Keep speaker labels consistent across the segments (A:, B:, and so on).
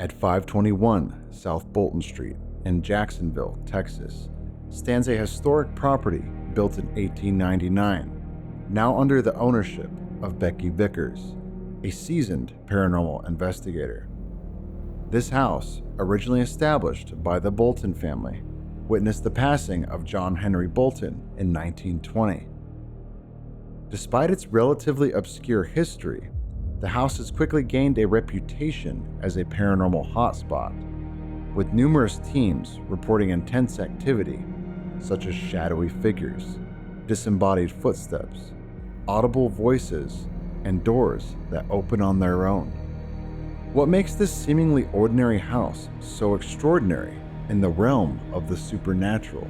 A: At 521 South Bolton Street in Jacksonville, Texas, stands a historic property built in 1899, now under the ownership of Becky Vickers, a seasoned paranormal investigator. This house, originally established by the Bolton family, witnessed the passing of John Henry Bolton in 1920. Despite its relatively obscure history, the house has quickly gained a reputation as a paranormal hotspot, with numerous teams reporting intense activity such as shadowy figures, disembodied footsteps, audible voices, and doors that open on their own. What makes this seemingly ordinary house so extraordinary in the realm of the supernatural?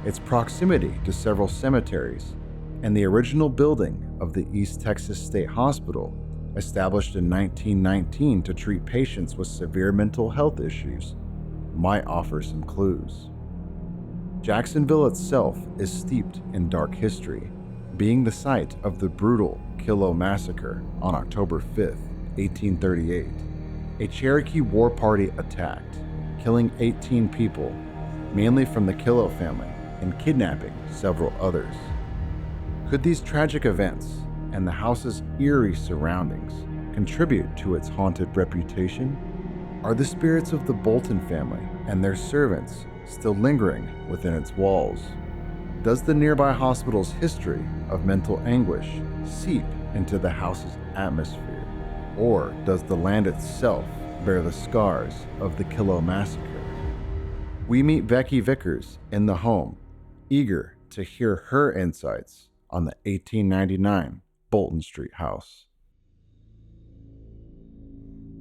A: Its proximity to several cemeteries and the original building of the East Texas State Hospital, established in 1919 to treat patients with severe mental health issues, might offer some clues. Jacksonville itself is steeped in dark history, being the site of the brutal Kilo Massacre on October 5th, 1838. A Cherokee war party attacked, killing 18 people, mainly from the Kilo family, and kidnapping several others. Could these tragic events and the house's eerie surroundings contribute to its haunted reputation? Are the spirits of the Bolton family and their servants still lingering within its walls? Does the nearby hospital's history of mental anguish seep into the house's atmosphere? Or does the land itself bear the scars of the Kilo Massacre? We meet Becky Vickers in the home, eager to hear her insights on the 1899 Bolton Street House.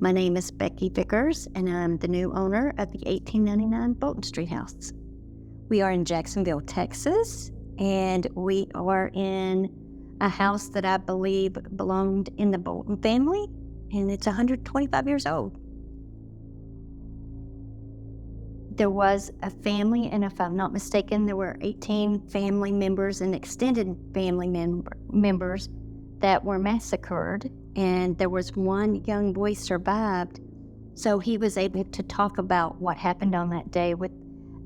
B: My name is Becky Vickers, and I'm the new owner of the 1899 Bolton Street House. We are in Jacksonville, Texas, and we are in a house that I believe belonged in the Bolton family, and it's 125 years old. There was a family, and if I'm not mistaken, there were 18 family members and extended family members that were massacred, and there was one young boy survived, so he was able to talk about what happened on that day with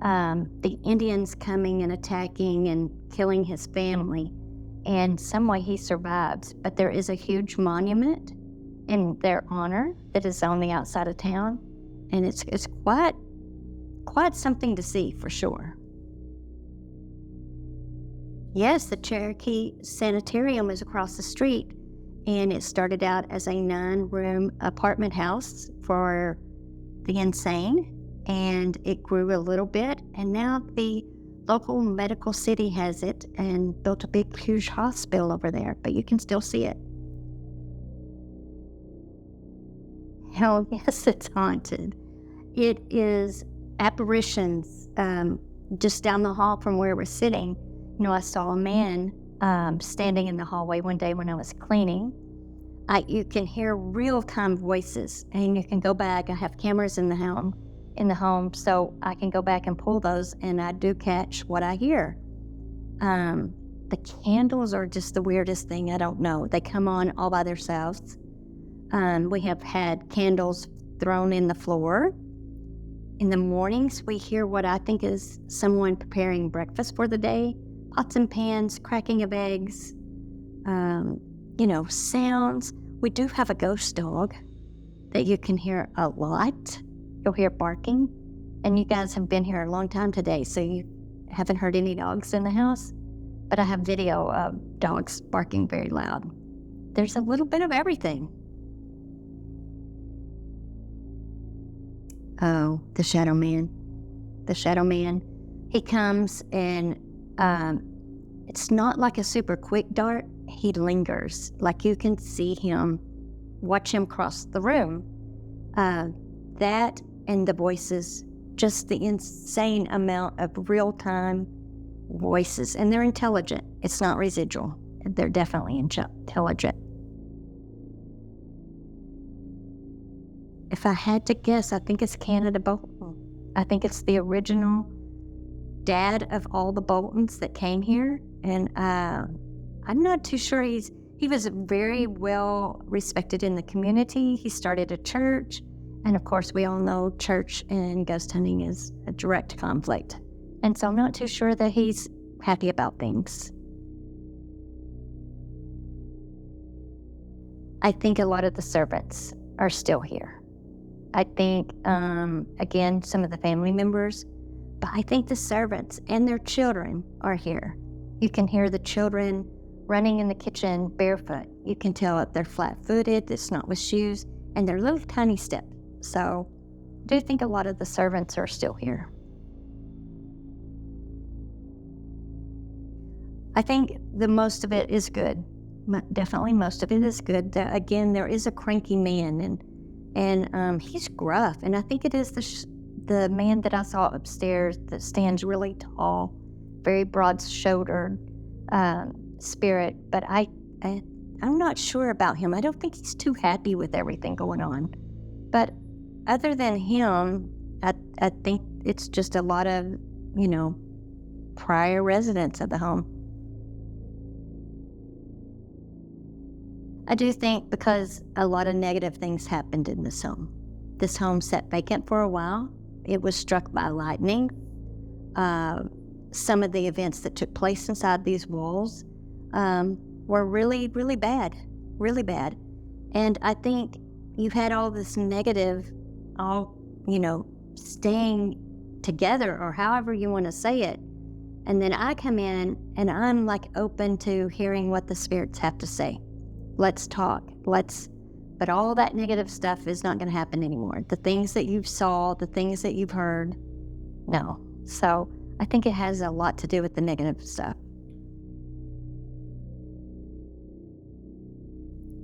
B: the Indians coming and attacking and killing his family, and some way he survives. But there is a huge monument in their honor that is on the outside of town, and it's quite something to see for sure. Yes, the Cherokee Sanitarium is across the street, and it started out as a 9-room apartment house for the insane, and it grew a little bit, and now the local medical city has it and built a big, huge hospital over there, but you can still see it. Hell yes, it's haunted. It is apparitions. Just down the hall from where we're sitting, I saw a man standing in the hallway one day when I was cleaning. You can hear real-time voices, and you can go back. I have cameras in the home, so I can go back and pull those, and I do catch what I hear. The candles are just the weirdest thing. I don't know. They come on all by themselves. We have had candles thrown in the floor. In the mornings, we hear what I think is someone preparing breakfast for the day, pots and pans, cracking of eggs, sounds. We do have a ghost dog that you can hear a lot. You'll hear barking, and you guys have been here a long time today, so you haven't heard any dogs in the house, but I have video of dogs barking very loud. There's a little bit of everything. Oh, the Shadowman. The Shadowman. He comes and it's not like a super quick dart. He lingers. Like you can see him, watch him cross the room. That and the voices, just the insane amount of real-time voices. And they're intelligent. It's not residual. They're definitely intelligent. If I had to guess, I think it's Canada Bolton. I think it's the original dad of all the Boltons that came here. And I'm not too sure. He was very well respected in the community. He started a church. And of course, we all know church and ghost hunting is a direct conflict. And so I'm not too sure that he's happy about things. I think a lot of the servants are still here. I think, again, some of the family members, but I think the servants and their children are here. You can hear the children running in the kitchen barefoot. You can tell if they're flat-footed, it's not with shoes, and they're little tiny steps. So I do think a lot of the servants are still here. I think the most of it is good. Definitely most of it is good. Again, there is a cranky man, and he's gruff. And I think it is the man that I saw upstairs that stands really tall, very broad-shouldered spirit. But I'm not sure about him. I don't think he's too happy with everything going on. But other than him, I think it's just a lot of, prior residents of the home. I do think because a lot of negative things happened in this home. This home sat vacant for a while. It was struck by lightning. Some of the events that took place inside these walls were really, really bad, really bad. And I think you've had all this negative, staying together, or however you want to say it. And then I come in and I'm like open to hearing what the spirits have to say. Let's talk. But all that negative stuff is not going to happen anymore. The things that you saw, the things that you've heard, no. So I think it has a lot to do with the negative stuff.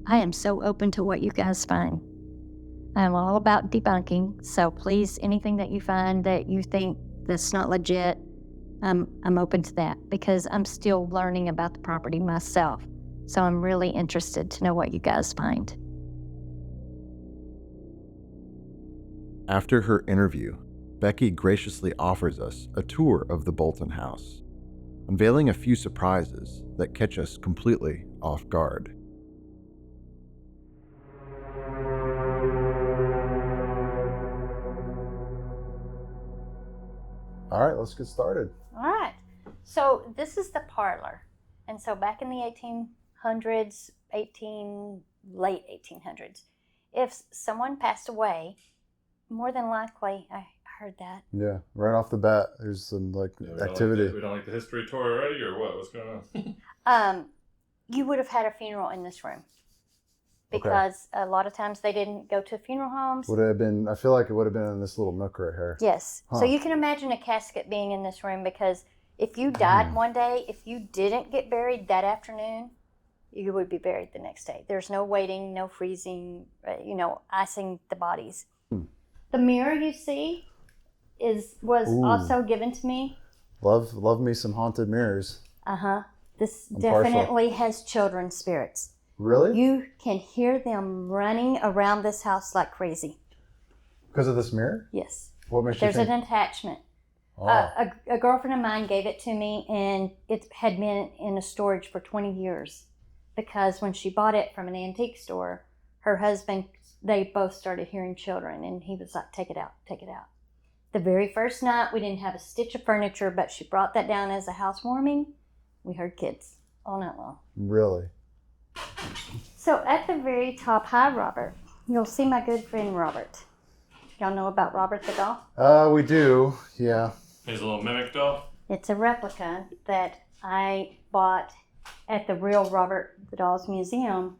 B: I am so open to what you guys find. I'm all about debunking. So please, anything that you find that you think that's not legit, I'm open to that because I'm still learning about the property myself. So I'm really interested to know what you guys find.
A: After her interview, Becky graciously offers us a tour of the Bolton house, unveiling a few surprises that catch us completely off guard. All right, let's get started.
B: All right. So this is the parlor. And so back in the late 1800s, if someone passed away, more than likely, I heard that.
A: Yeah, right off the bat, there's some activity.
C: We don't like the history tour already, or what? What's going on?
B: You would have had a funeral in this room. Because a lot of times they didn't go to funeral homes.
A: Would it have been, I feel like it would have been in this little nook right here.
B: Yes.
A: Huh.
B: So you can imagine a casket being in this room because if you died one day, if you didn't get buried that afternoon, you would be buried the next day. There's no waiting, no freezing, icing the bodies. The mirror you see was also given to me.
A: Love me some haunted mirrors.
B: This
A: I'm
B: definitely has children's spirits.
A: Really?
B: You can hear them running around this house like crazy.
A: Because of this mirror?
B: Yes.
A: What makes you
B: There's
A: think?
B: an attachment.
A: Oh.
B: A girlfriend of mine gave it to me, and it had been in a storage for 20 years. Because when she bought it from an antique store, her husband, they both started hearing children, and he was like, take it out, take it out. The very first night, we didn't have a stitch of furniture, but she brought that down as a housewarming. We heard kids all night long.
A: Really?
B: So at the very top, hi Robert, you'll see my good friend Robert. Y'all know about Robert the doll?
A: We do, yeah.
C: Here's a little mimic doll.
B: It's a replica that I bought at the real Robert the Doll's Museum.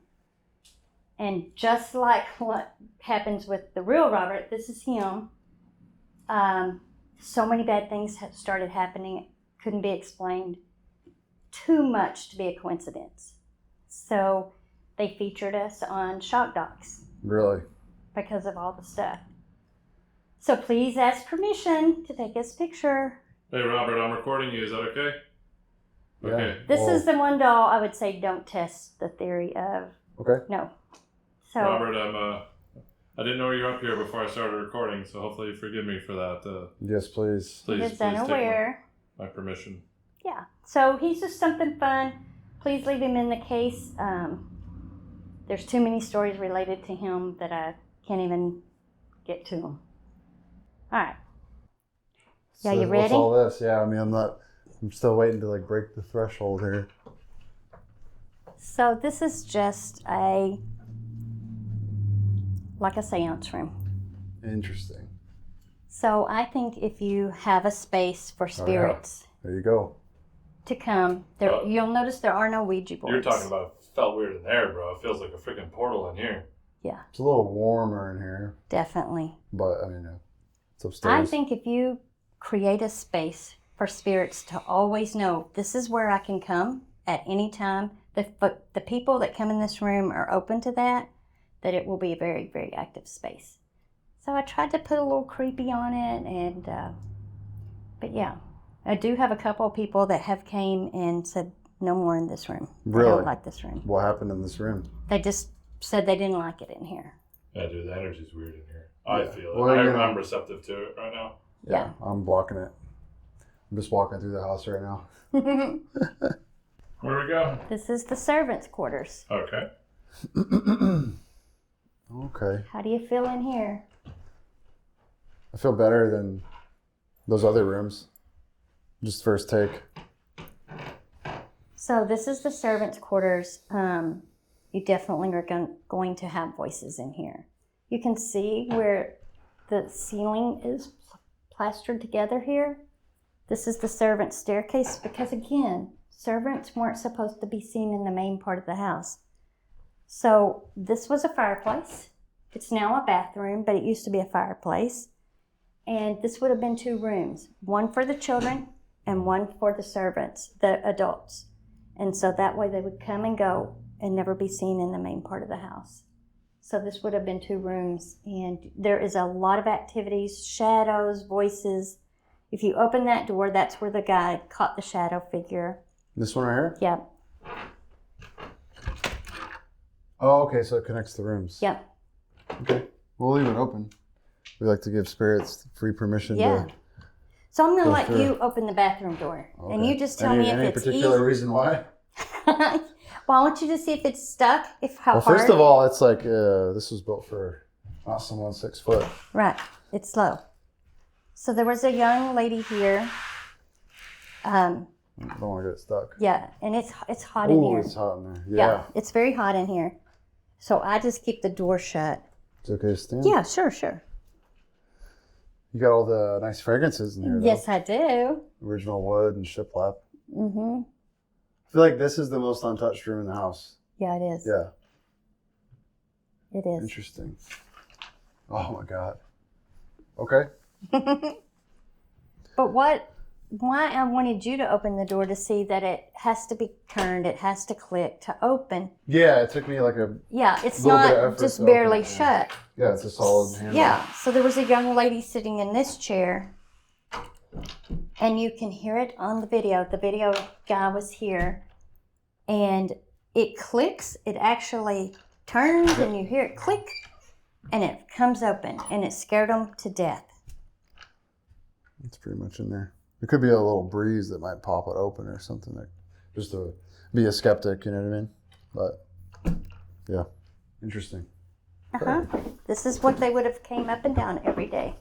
B: And just like what happens with the real Robert, this is him. So many bad things have started happening, it couldn't be explained. Too much to be a coincidence. So they featured us on Shock Docs.
A: Really?
B: Because of all the stuff. So please ask permission to take his picture.
C: Hey, Robert, I'm recording you. Is that okay?
A: Yeah.
C: Okay.
B: This is the one doll I would say don't test the theory of.
A: Okay.
B: No. So
C: Robert, I didn't know you were up here before I started recording, so hopefully you forgive me for that.
A: Yes, please.
B: he
C: Please
B: is
C: take
B: unaware.
C: my permission.
B: Yeah. So he's just something fun. Please leave him in the case. There's too many stories related to him that I can't even get to them. All right. Yeah,
A: So
B: you ready?
A: What's all this? Yeah, I mean, I'm still waiting to like break the threshold here.
B: So this is just like a seance room.
A: Interesting.
B: So I think if you have a space for spirits
A: There you go.
B: to come, you'll notice there are no Ouija boards.
C: You're talking about it felt weird in there, bro. It feels like a freaking portal in here.
B: Yeah.
A: It's a little warmer in here,
B: Definitely.
A: but I mean, it's upstairs.
B: I think if you create a space for spirits to always know this is where I can come at any time, the people that come in this room are open to that it will be a very, very active space. So I tried to put a little creepy on it, but yeah, I do have a couple of people that have came and said no more in this room.
A: Really?
B: They don't like this room.
A: What happened in this room?
B: They just said they didn't like it in here.
C: Yeah, dude, the energy's weird in here. I feel it.
A: Well,
C: I'm receptive to it right now.
B: Yeah.
A: I'm blocking it. I'm just walking through the house right now.
C: Where we go?
B: This is the servants' quarters.
C: Okay.
A: Okay.
B: How do you feel in here?
A: I feel better than those other rooms. Just first take.
B: So this is the servants' quarters. You definitely are going to have voices in here. You can see where the ceiling is plastered together here. This is the servants' staircase because, again, servants weren't supposed to be seen in the main part of the house. So this was a fireplace. It's now a bathroom, but it used to be a fireplace. And this would have been 2 rooms, one for the children and one for the servants, the adults. And so that way they would come and go and never be seen in the main part of the house. So this would have been 2 rooms. And there is a lot of activities, shadows, voices. If you open that door, that's where the guy caught the shadow figure.
A: This one right here?
B: Yep.
A: Oh, okay, so it connects the rooms.
B: Yep.
A: Okay. We'll leave it open. We like to give spirits free permission to...
B: So I'm going to
A: Go
B: let
A: through.
B: you open the bathroom door.
A: Okay.
B: And you just tell me if
A: any
B: it's
A: particular
B: easy.
A: reason why?
B: Well, I want you to see if it's stuck, how
A: Well,
B: hard.
A: first of all, it's like this was built for not someone 6 foot.
B: Right. It's slow. So there was a young lady here.
A: I don't want to get it stuck.
B: Yeah, and it's hot in
A: Oh,
B: here.
A: it's hot in there.
B: Yeah,
A: Yeah.
B: it's very hot in here. So I just keep the door shut.
A: It's okay to stand?
B: Yeah, sure.
A: You got all the nice fragrances in here, though.
B: Yes, I do.
A: Original wood and shiplap.
B: Mm-hmm.
A: I feel like this is the most untouched room in the house.
B: Yeah, it is.
A: Yeah.
B: It is.
A: Interesting. Oh, my God. Okay.
B: But why I wanted you to open the door to see that it has to be turned, it has to click to open.
A: Yeah, it took me like a...
B: Yeah, it's
A: Little bit of
B: not
A: effort
B: just
A: to open
B: barely
A: it,
B: shut.
A: Yeah, it's a solid handle.
B: Yeah, so there was a young lady sitting in this chair, and you can hear it on the video. The video guy was here, and it clicks. It actually turns, and you hear it click, and it comes open, and it scared them to death.
A: It's pretty much in there. There could be a little breeze that might pop it open or something, like just to be a skeptic, you know what I mean? But, yeah, interesting.
B: Uh-huh. This is what they would have came up and down every day.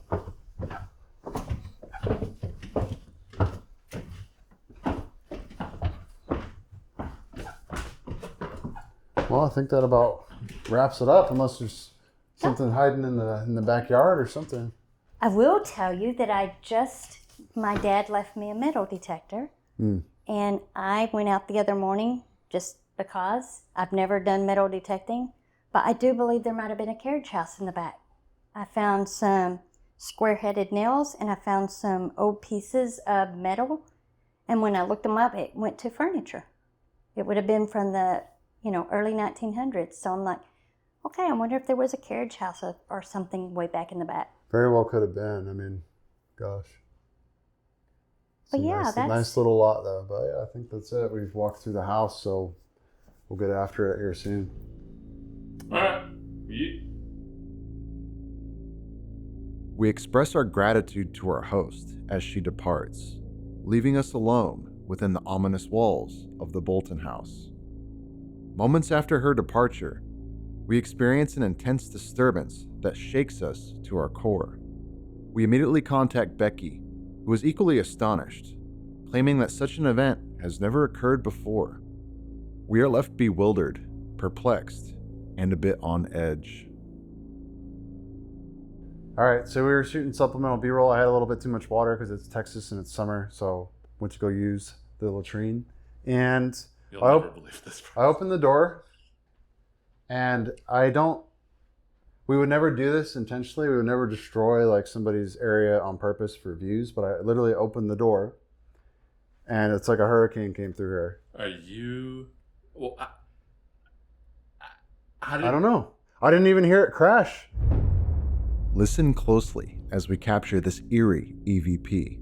A: Well, I think that about wraps it up, unless there's something hiding in the backyard or something.
B: I will tell you that my dad left me a metal detector, and I went out the other morning just because I've never done metal detecting, but I do believe there might have been a carriage house in the back. I found some square-headed nails, and I found some old pieces of metal, and when I looked them up, it went to furniture. It would have been from the early 1900s, so I'm like, okay, I wonder if there was a carriage house or something way back in the back.
A: Very well could have been. I mean, gosh.
B: But yeah,
A: nice,
B: that's...
A: nice little lot, though. But yeah, I think that's it. We've walked through the house, so we'll get after it here soon.
C: All right. Yeet.
A: We express our gratitude to our host as she departs, leaving us alone within the ominous walls of the Bolton house. Moments after her departure, we experience an intense disturbance that shakes us to our core. We immediately contact Becky, who is equally astonished, claiming that such an event has never occurred before. We are left bewildered, perplexed, and a bit on edge.
D: All right, so we were shooting supplemental B-roll. I had a little bit too much water because it's Texas and it's summer, so went to go use the latrine. And
C: You'll never believe this.
D: I opened the door, and we would never do this intentionally. We would never destroy like somebody's area on purpose for views, but I literally opened the door, and it's like a hurricane came through here.
C: Are you... Well,
D: I don't know. I didn't even hear it crash.
A: Listen closely as we capture this eerie EVP.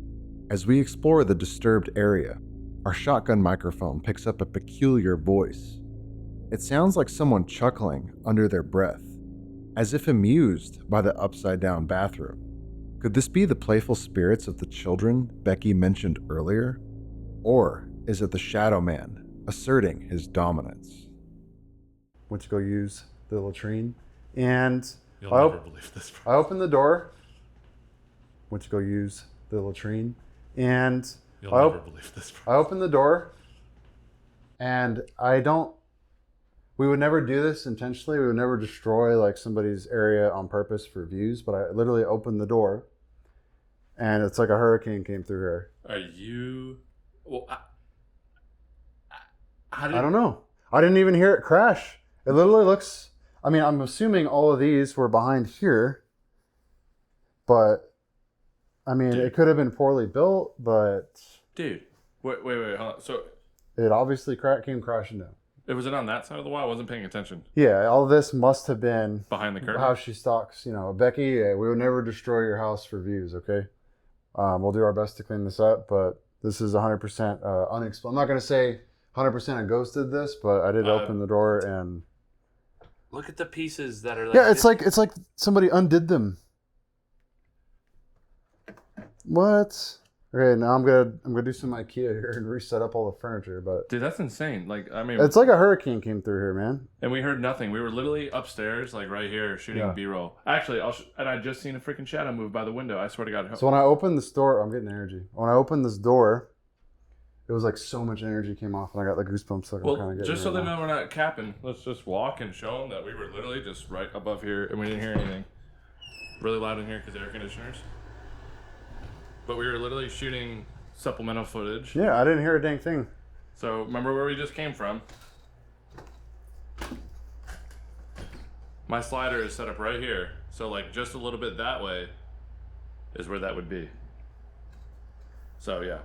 A: As we explore the disturbed area, our shotgun microphone picks up a peculiar voice. It sounds like someone chuckling under their breath, as if amused by the upside-down bathroom. Could this be the playful spirits of the children Becky mentioned earlier? Or is it the Shadowman asserting his dominance?
D: Went to go use the latrine, and
C: You'll never believe this.
D: I opened the door, went to go use the latrine, and
C: You'll never believe this.
D: I opened the door, and we would never do this intentionally. We would never destroy like somebody's area on purpose for views, but I literally opened the door, and it's like a hurricane came through here.
C: Are you... Well,
D: I don't know. I didn't even hear it crash. It literally looks... I mean, I'm assuming all of these were behind here, but I mean, it could have been poorly built, but...
C: Dude, wait, hold on. So...
D: It obviously came crashing down.
C: Was it on that side of the wall? I wasn't paying attention.
D: Yeah, all this must have been...
C: Behind the curtain?
D: How she stalks, Becky, we would never destroy your house for views, okay? We'll do our best to clean this up, but this is 100% unexplained. I'm not going to say 100% a ghost did this, but I did open the door and...
C: Look at the pieces that are like...
D: Yeah, it's like somebody undid them. What? Okay, now I'm gonna do some IKEA here and reset up all the furniture, but...
C: Dude, that's insane. Like, I mean...
D: It's like a hurricane came through here, man.
C: And we heard nothing. We were literally upstairs, like right here, shooting B-roll. Actually, and I just seen a freaking shadow move by the window. I swear to God.
D: So when I opened this door... I'm getting energy. When I opened this door... It was like so much energy came off, and I got the goosebumps. Like
C: well,
D: I'm kind of getting
C: just so
D: right
C: they
D: now.
C: know we're not capping, let's just walk and show them that we were literally just right above here, and we didn't hear anything. Really loud in here because air conditioners. But we were literally shooting supplemental footage.
D: Yeah, I didn't hear a dang thing.
C: So remember where we just came from? My slider is set up right here, so like just a little bit that way is where that would be. So yeah.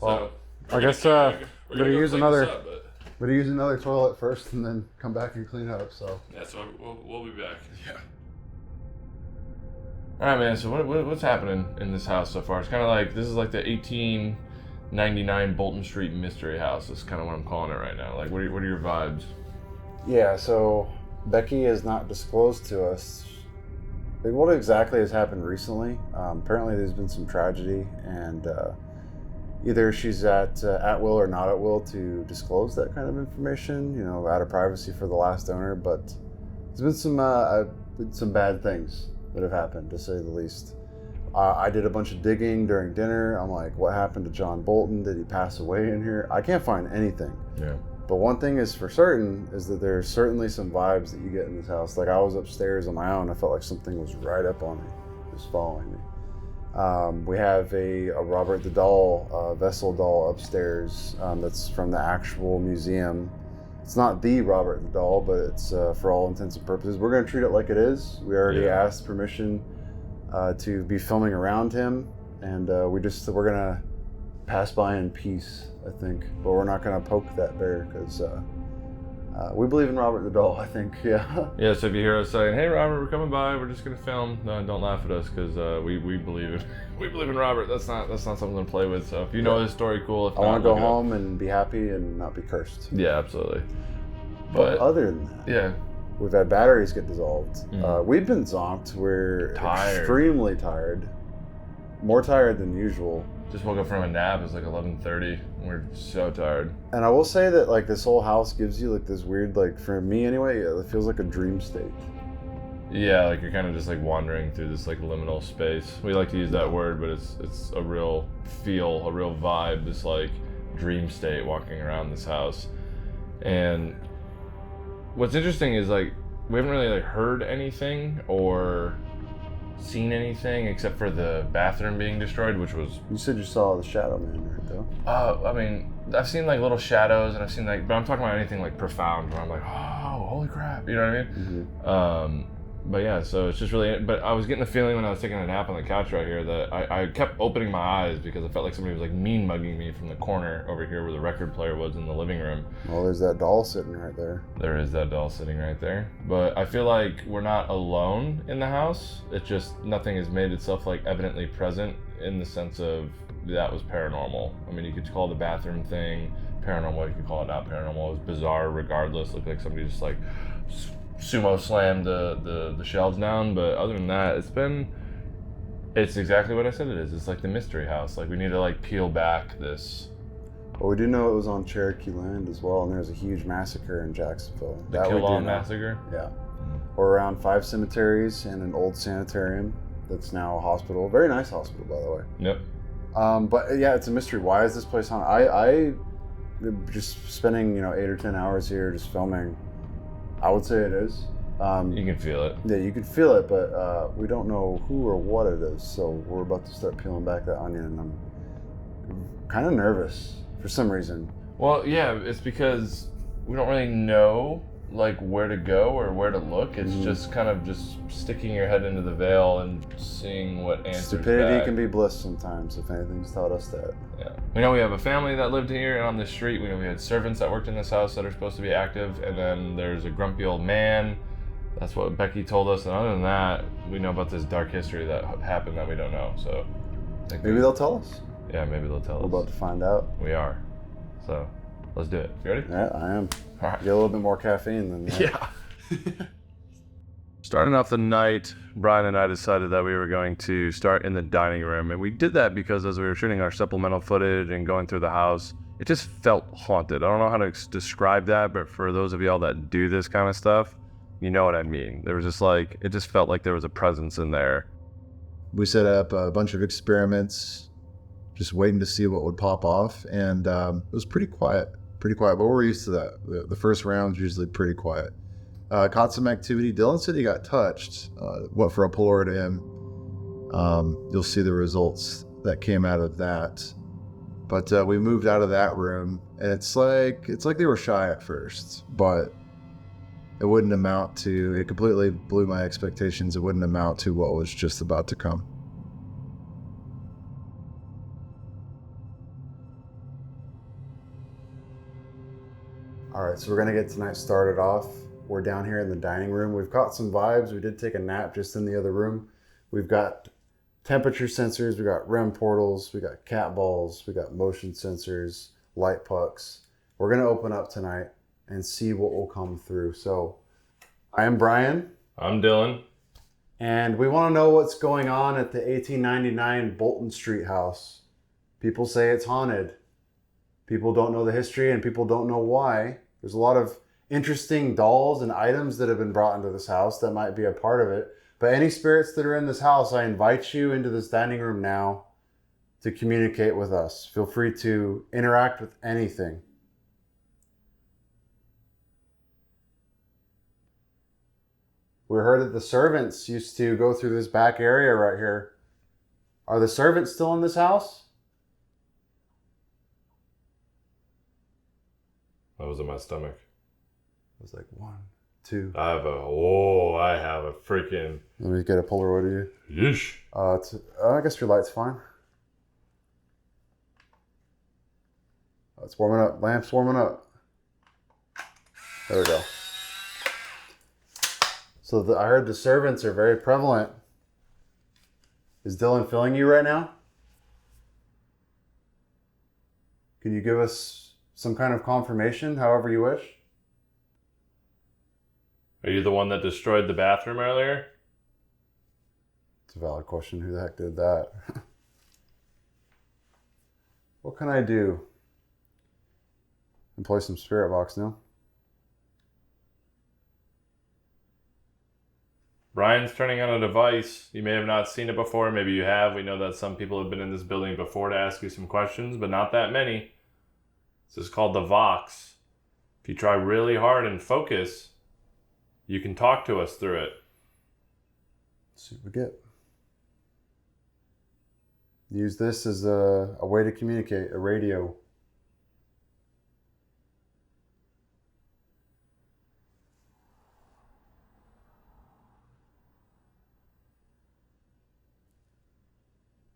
D: Well,
C: So
D: I guess
C: we're
D: gonna use
C: clean
D: another.
C: this up, but-
D: We're gonna use another toilet first, and then come back and clean up. So
C: Yeah, so we'll be back. Yeah. All right, man. So what's happening in this house so far? It's kind of like this is like the 1899 Bolton Street mystery house. That's kind of what I'm calling it right now. Like, what are your vibes?
D: yeah, so Becky has not disclosed to us what exactly has happened recently. Apparently, there's been some tragedy, and either she's at will or not at will to disclose that kind of information, out of privacy for the last owner. But there's been some bad things that have happened, to say the least. I did a bunch of digging during dinner. I'm like, what happened to John Bolton? Did he pass away in here? I can't find anything.
C: Yeah.
D: But one thing is for certain is that there's certainly some vibes that you get in this house. Like I was upstairs on my own. I felt like something was right up on me, just following me. We have a Robert the Doll, Vessel doll upstairs that's from the actual museum. It's not the Robert the Doll, but it's for all intents and purposes. We're going to treat it like it is. We already asked permission to be filming around him, and we're going to pass by in peace, I think. But we're not going to poke that bear because we believe in Robert the Doll, I think. Yeah.
C: Yeah. So if you hear us saying, "Hey, Robert, we're coming by. We're just gonna film," no, don't laugh at us because we believe it. We believe in Robert. That's not something to play with. So if you know his story, cool. If
D: I want to go home and be happy and not be cursed.
C: Yeah, absolutely.
D: But other than that,
C: yeah,
D: we've had batteries get dissolved. We've been zonked. We're
C: Tired.
D: extremely tired. More tired than usual.
C: Just woke up from a nap. It was like 11:30. We're so tired.
D: And I will say that like this whole house gives you like this weird, like for me anyway, it feels like a dream state.
C: Yeah, like you're kind of just like wandering through this like liminal space. We like to use that word, but it's a real feel, a real vibe, this like dream state walking around this house. And what's interesting is like we haven't really like heard anything or seen anything except for the bathroom being destroyed, which was...
D: You said you saw the Shadowman right though.
C: I mean, I've seen like little shadows and I've seen like, but I'm talking about anything like profound where I'm like, oh, holy crap, you know what I mean?
D: Mm-hmm.
C: But yeah, so it's just really, but I was getting the feeling when I was taking a nap on the couch right here that I kept opening my eyes because I felt like somebody was like mean mugging me from the corner over here where the record player was in the living room.
D: Well, there's that doll sitting right there.
C: There is that doll sitting right there. But I feel like we're not alone in the house. It's just nothing has made itself like evidently present in the sense of that was paranormal. I mean, you could call the bathroom thing paranormal, you could call it not paranormal. It was bizarre regardless. Looked like somebody just like sumo slammed the shelves down, but other than that, it's exactly what I said it is. It's like the mystery house. Like we need to like peel back this.
D: Well, we do know it was on Cherokee land as well, and there was a huge massacre in Jacksonville.
C: The
D: That we do
C: Kill-All
D: know.
C: massacre.
D: Yeah. We're around 5 cemeteries and an old sanitarium that's now a hospital. Very nice hospital, by the way.
C: Yep.
D: But yeah, it's a mystery. Why is this place haunted? I just spending 8 or 10 hours here just filming. I would say it is.
C: You can feel it.
D: Yeah, you can feel it, but we don't know who or what it is. So we're about to start peeling back that onion, and I'm kind of nervous for some reason.
C: Well, yeah, it's because we don't really know like where to go or where to look. It's just kind of just sticking your head into the veil and seeing what answers
D: Stupidity
C: back.
D: can be bliss sometimes, if anything's taught us that.
C: Yeah. We know we have a family that lived here and on this street. We know we had servants that worked in this house that are supposed to be active. And then there's a grumpy old man. That's what Becky told us. And other than that, we know about this dark history that happened that we don't know. So I think
D: Maybe they'll tell us.
C: Yeah, maybe they'll tell
D: We're
C: us.
D: about to find out.
C: We are. So let's do it. You ready?
D: Yeah, I am.
C: All right.
D: Get a little bit more caffeine than that.
C: Yeah. Starting off the night, Brian and I decided that we were going to start in the dining room. And we did that because as we were shooting our supplemental footage and going through the house, it just felt haunted. I don't know how to describe that, but for those of y'all that do this kind of stuff, you know what I mean. There was just like, it just felt like there was a presence in there.
A: We set up a bunch of experiments, just waiting to see what would pop off. And it was pretty quiet, but we're used to that. The first round's usually pretty quiet. Caught some activity. Dylan said he got touched. Went for a Polaroid to him. You'll see the results that came out of that. But we moved out of that room, and it's like they were shy at first, but it wouldn't amount to. It completely blew my expectations. It wouldn't amount to what was just about to come.
D: All right, so we're gonna get tonight started off. We're down here in the dining room. We've caught some vibes. We did take a nap just in the other room. We've got temperature sensors. We got REM portals. We got cat balls. We got motion sensors, light pucks. We're gonna open up tonight and see what will come through. So I am Brian.
C: I'm Dylan.
D: And we want to know what's going on at the 1899 Bolton Street House. People say it's haunted. People don't know the history and people don't know why. There's a lot of interesting dolls and items that have been brought into this house that might be a part of it. But any spirits that are in this house, I invite you into this dining room now to communicate with us. Feel free to interact with anything. We heard that the servants used to go through this back area right here. Are the servants still in this house?
C: That was in my stomach.
D: It was like 1, 2.
C: I have a freaking...
D: Let me get a Polaroid of you.
C: Yeesh.
D: I guess your light's fine. Oh, it's warming up. Lamp's warming up. There we go. So I heard the servants are very prevalent. Is Dylan filling you right now? Can you give us some kind of confirmation, however you wish?
C: Are you the one that destroyed the bathroom earlier?
D: It's a valid question. Who the heck did that? What can I do? Employ some spirit box, no?
C: Brian's turning on a device. You may have not seen it before. Maybe you have. We know that some people have been in this building before to ask you some questions, but not that many. This is called the Vox. If you try really hard and focus, you can talk to us through it.
D: Let's see what we get. Use this as a way to communicate, a radio.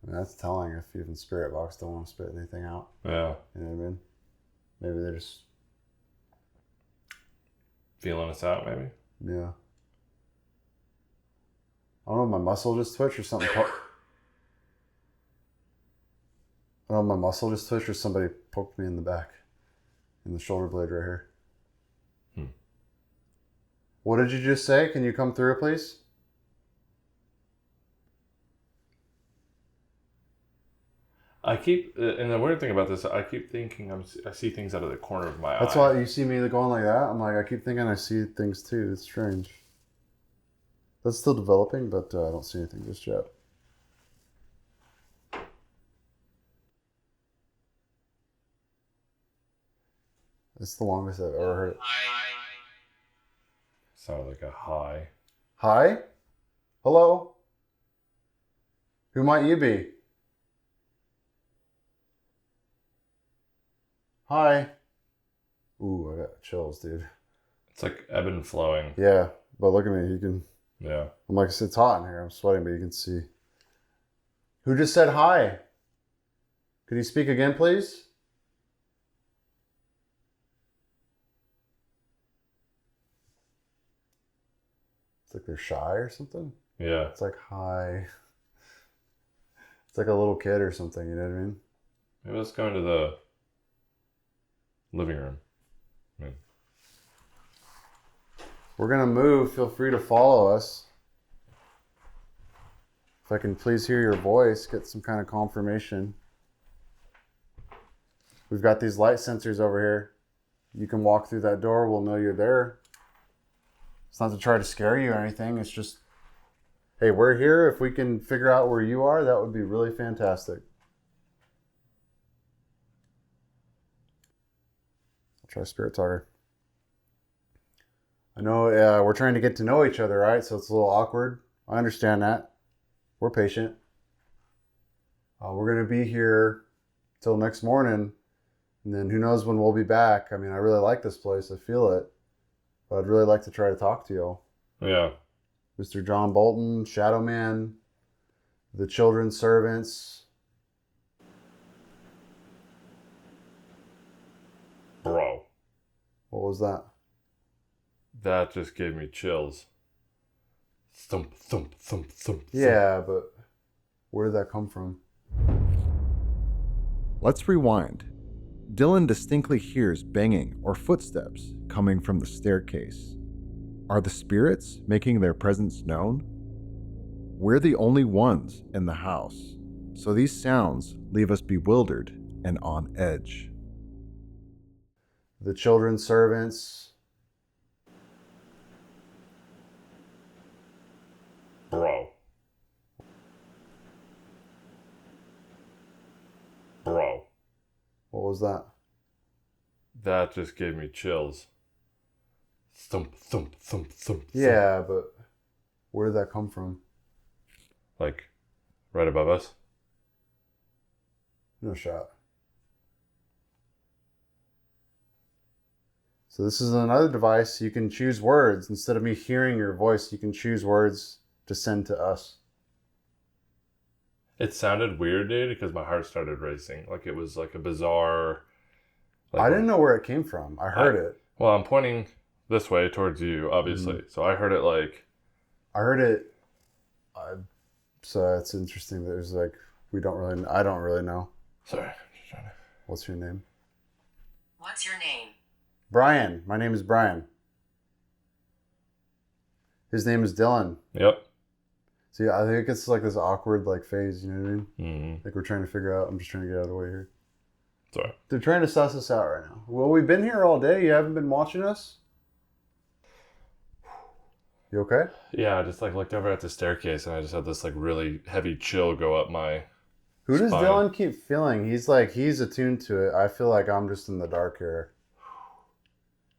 D: I mean, that's telling if even spirit box don't want to spit anything out.
C: Yeah.
D: You know what I mean? Maybe they're just...
C: Feeling us out, maybe?
D: Yeah. I don't know if my muscle just twitched or something. I don't know if my muscle just twitched or somebody poked me in the back. In the shoulder blade right here. What did you just say? Can you come through, please?
C: And the weird thing about this, I keep thinking I see things out of the corner of my eye.
D: That's why you see me going like that. I'm like, I keep thinking I see things too. It's strange. That's still developing, but I don't see anything just yet. It's the longest I've ever heard it.
C: Sounded like a hi.
D: Hi? Hello? Who might you be? Hi. Ooh, I got chills, dude.
C: It's like ebb and flowing.
D: Yeah, but look at me. You can...
C: Yeah.
D: I'm like, it's hot in here. I'm sweating, but you can see. Who just said hi? Could you speak again, please? It's like they're shy or something.
C: Yeah.
D: It's like, hi. It's like a little kid or something, you know what I mean?
C: Maybe let's go into the living room.
D: We're going to move. Feel free to follow us. If I can please hear your voice, get some kind of confirmation. We've got these light sensors over here. You can walk through that door. We'll know you're there. It's not to try to scare you or anything. It's just, hey, we're here. If we can figure out where you are, that would be really fantastic. I'll try Spirit Talker. I know we're trying to get to know each other, right? So it's a little awkward. I understand that. We're patient. We're going to be here till next morning. And then who knows when we'll be back. I mean, I really like this place. I feel it. But I'd really like to try to talk to you.
C: Yeah.
D: Mr. John Bolton, Shadowman, the children's servants.
C: Bro.
D: What was that?
C: That just gave me chills. Thump, thump, thump, thump.
D: Yeah, but where did that come from?
A: Let's rewind. Dylan distinctly hears banging or footsteps coming from the staircase. Are the spirits making their presence known? We're the only ones in the house, so these sounds leave us bewildered and on edge.
D: The children's servants.
C: Bro. Bro.
D: What was that?
C: That just gave me chills. Thump, thump, thump, thump.
D: Yeah, but where did that come from?
C: Like, right above us?
D: No shot. So this is another device. You can choose words. Instead of me hearing your voice, you can choose words to send to us.
C: It sounded weird, dude, because my heart started racing. Like it was like a bizarre... Like
D: I didn't know where it came from. I heard it.
C: Well, I'm pointing this way towards you, obviously.
D: Mm-hmm.
C: So I heard it like...
D: I heard it. So it's interesting that there's like, I don't really know.
C: Sorry, I'm just trying to...
D: What's your name?
E: What's your name?
D: Brian. My name is Brian. His name is Dylan.
C: Yep.
D: See, I think it's like this awkward like phase, you know what I mean?
C: Mm-hmm.
D: Like we're trying to figure out, I'm just trying to get out of the way here.
C: Sorry.
D: They're trying to suss us out right now. Well, we've been here all day. You haven't been watching us? You okay?
C: Yeah, I just like looked over at the staircase and I just had this like really heavy chill go up my
D: Who does
C: spine.
D: Dylan keep feeling? He's attuned to it. I feel like I'm just in the dark here.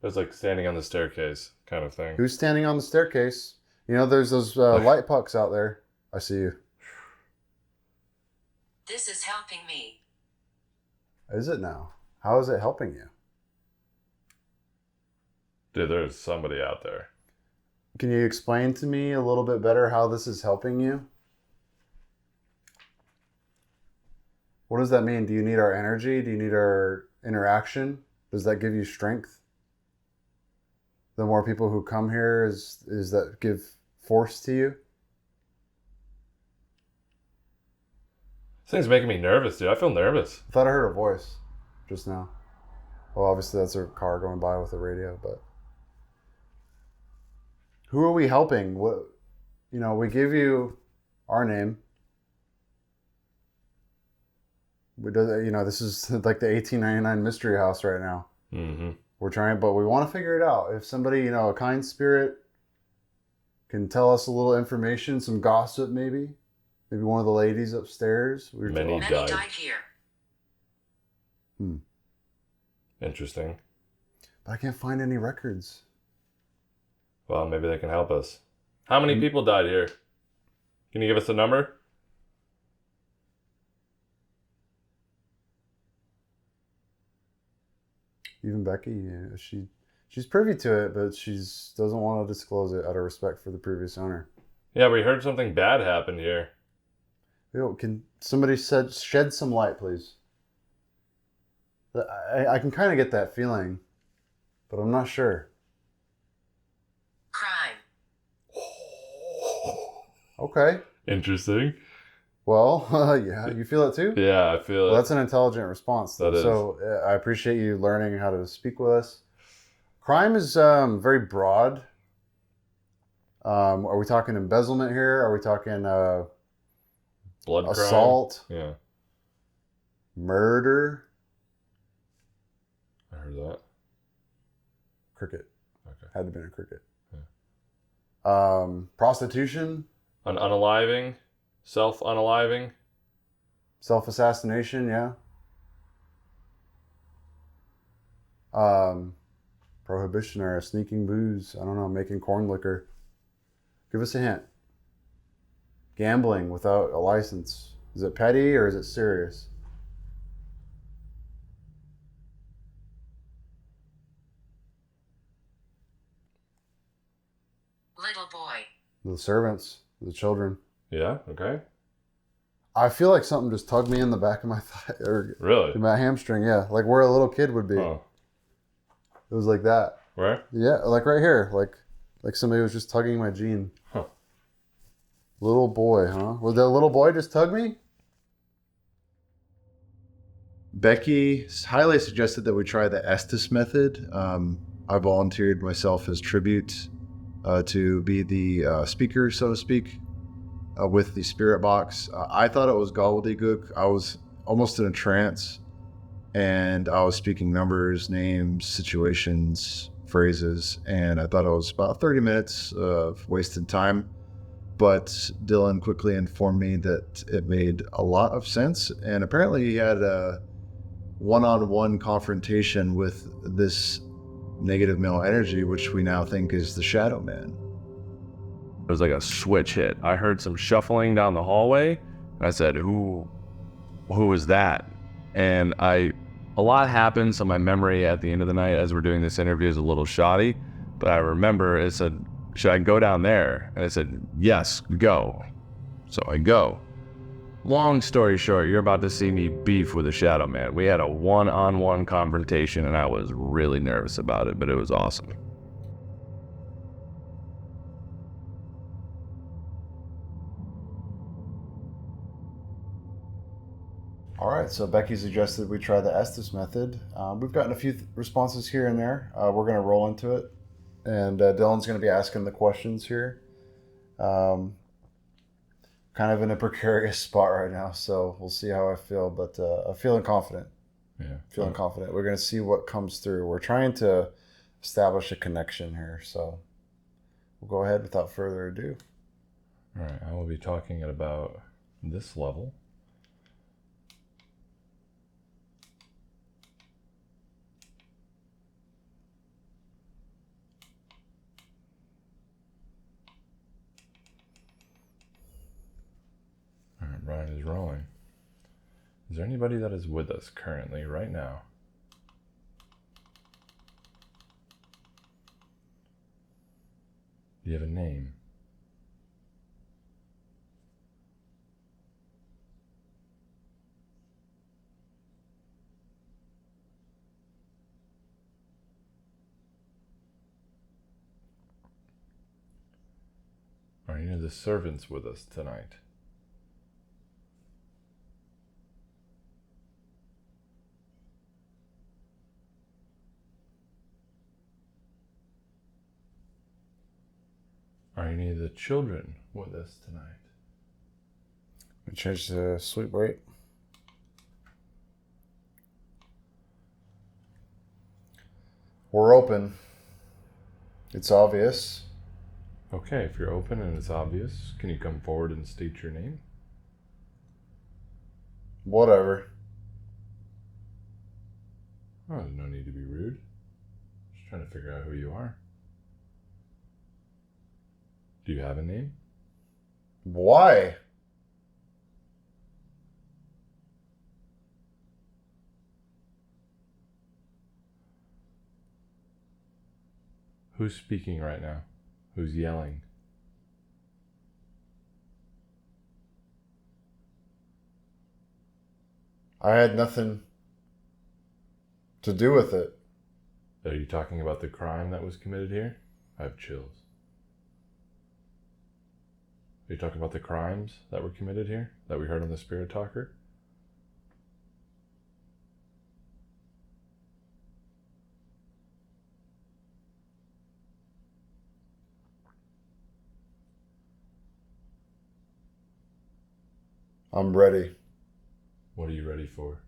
C: It was like standing on the staircase kind of thing.
D: Who's standing on the staircase? You know, there's those light pucks out there. I see you.
E: This is helping me.
D: Is it now? How is it helping you?
C: Dude, there's somebody out there.
D: Can you explain to me a little bit better how this is helping you? What does that mean? Do you need our energy? Do you need our interaction? Does that give you strength? The more people who come here, is that give force to you?
C: This thing's making me nervous, dude. I feel nervous.
D: I thought I heard a voice just now. Well, obviously that's a car going by with a radio, but who are we helping? What, we give you our name. We do, this is like the 1899 mystery house right now.
C: Mm-hmm.
D: We're trying, but we want to figure it out. If somebody, a kind spirit can tell us a little information, some gossip maybe one of the ladies upstairs.
C: Many
E: Many
C: died.
E: died here.
C: Interesting.
D: But I can't find any records.
C: Well, maybe they can help us. How many people died here? Can you give us a number?
D: Even Becky, she's privy to it, but doesn't want to disclose it out of respect for the previous owner.
C: Yeah, we heard something bad happened here.
D: Can somebody shed some light, please? I can kind of get that feeling, but I'm not sure.
E: Crime.
D: Okay.
C: Interesting.
D: Well, yeah, you feel it too?
C: Yeah, I feel
D: Well,
C: it.
D: that's an intelligent response, though.
C: That is.
D: So I appreciate you learning how to speak with us. Crime is very broad. Are we talking embezzlement here? Are we talking
C: Blood crime.
D: assault,
C: Yeah,
D: murder?
C: I heard that.
D: Cricket.
C: Okay.
D: Had to have been a cricket. Prostitution,
C: An unaliving, self-unaliving.
D: self-assassination, yeah. Prohibition or sneaking booze. I don't know, making corn liquor. Give us a hint. Gambling without a license. Is it petty or is it serious?
E: Little boy.
D: The servants, the children.
C: Yeah. Okay.
D: I feel like something just tugged me in the back of my thigh or
C: Really?
D: my hamstring. Yeah, like where a little kid would be.
C: Oh.
D: It was like that.
C: Where?
D: Yeah, like right here, like somebody was just tugging my jean.
C: Huh.
D: Little boy, huh? Would that little boy just tug me?
A: Becky highly suggested that we try the Estes Method. I volunteered myself as tribute to be the speaker, so to speak, with the spirit box. I thought it was gobbledygook. I was almost in a trance, and I was speaking numbers, names, situations, phrases, and I thought it was about 30 minutes of wasted time. But Dylan quickly informed me that it made a lot of sense, and apparently he had a one-on-one confrontation with this negative male energy, which we now think is the Shadowman.
F: It was like a switch hit. I heard some shuffling down the hallway, and I said, who is that? And a lot happened, so my memory at the end of the night as we're doing this interview is a little shoddy, but I remember it said, should I go down there? And I said, yes, go. So I go. Long story short, you're about to see me beef with a Shadowman. We had a one-on-one confrontation, and I was really nervous about it, but it was awesome.
D: All right, so Becky suggested we try the Estes Method. We've gotten a few responses here and there. We're going to roll into it, and Dylan's going to be asking the questions here. Kind of in a precarious spot right now, so we'll see how I feel, but I'm feeling confident.
C: Yeah.
D: Feeling confident. We're going to see what comes through. We're trying to establish a connection here. So we'll go ahead without further ado.
C: All right. I will be talking at about this level. All right. Brian is rolling. Is there anybody that is with us currently right now? Do you have a name? Are any of the servants with us tonight? Are any of the children with us tonight?
D: We change to sleep rate. We're open. It's obvious.
C: Okay, if you're open and it's obvious, can you come forward and state your name?
D: Whatever.
C: Oh, there's no need to be rude. Just trying to figure out who you are. Do you have a name?
D: Why?
C: Who's speaking right now? Who's yelling?
D: I had nothing to do with it.
C: Are you talking about the crime that was committed here? I have chills. Are you talking about the crimes that were committed here that we heard on the Spirit Talker?
D: I'm ready.
C: What are you ready for?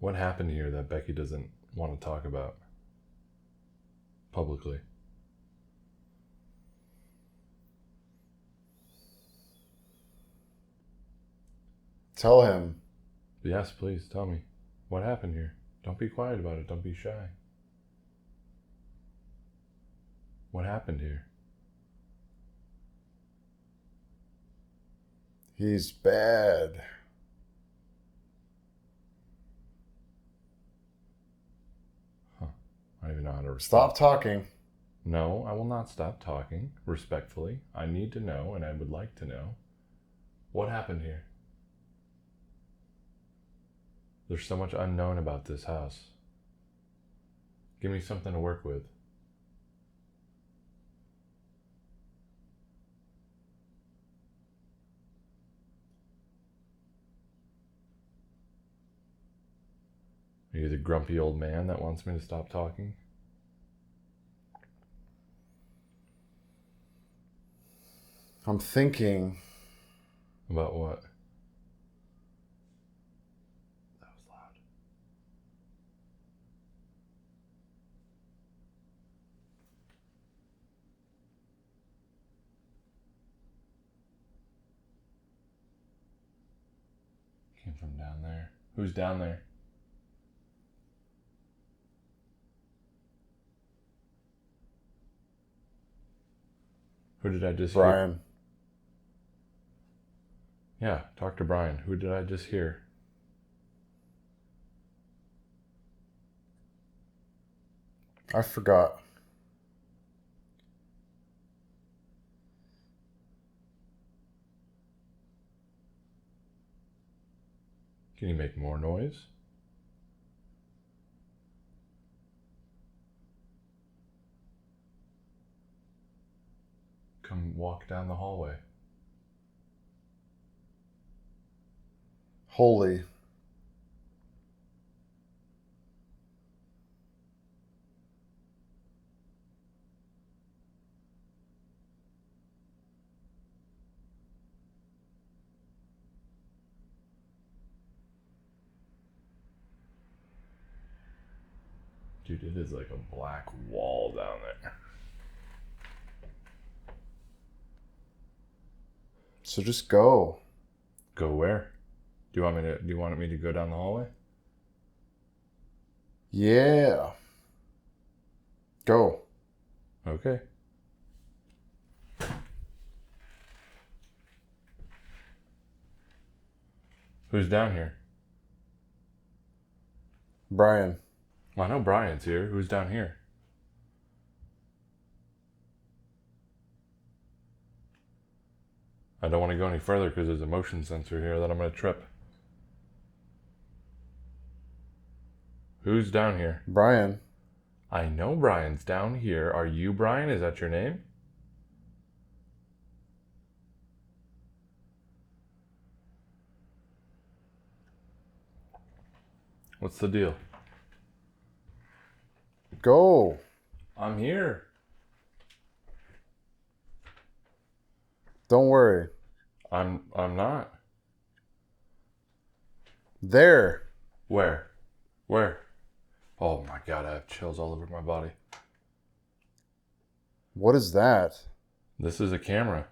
C: What happened here that Becky doesn't want to talk about publicly?
D: Tell him.
C: Yes, please tell me. What happened here? Don't be quiet about it. Don't be shy. What happened here?
D: He's bad.
C: Huh. I don't even know how to respond.
D: Stop talking.
C: No, I will not stop talking. Respectfully, I need to know, and I would like to know, what happened here? There's so much unknown about this house. Give me something to work with. Are you the grumpy old man that wants me to stop talking?
D: I'm thinking.
C: About what? That was loud. Came from down there. Who's down there? Who did I just hear?
D: Brian.
C: Yeah, talk to Brian. Who did I just hear?
D: I forgot.
C: Can you make more noise? Come walk down the hallway.
D: Holy.
C: Dude, it is like a black wall down there.
D: So just go.
C: Go where? Do you want me to go down the hallway?
D: Yeah. Go.
C: Okay. Who's down here?
D: Brian.
C: Well, I know Brian's here. Who's down here? I don't want to go any further because there's a motion sensor here that I'm going to trip. Who's down here?
D: Brian.
C: I know Brian's down here. Are you Brian? Is that your name? What's the deal?
D: Go.
C: I'm here.
D: Don't worry.
C: I'm not.
D: There.
C: Where? Where? Oh my god, I have chills all over my body.
D: What is that?
C: This is a camera.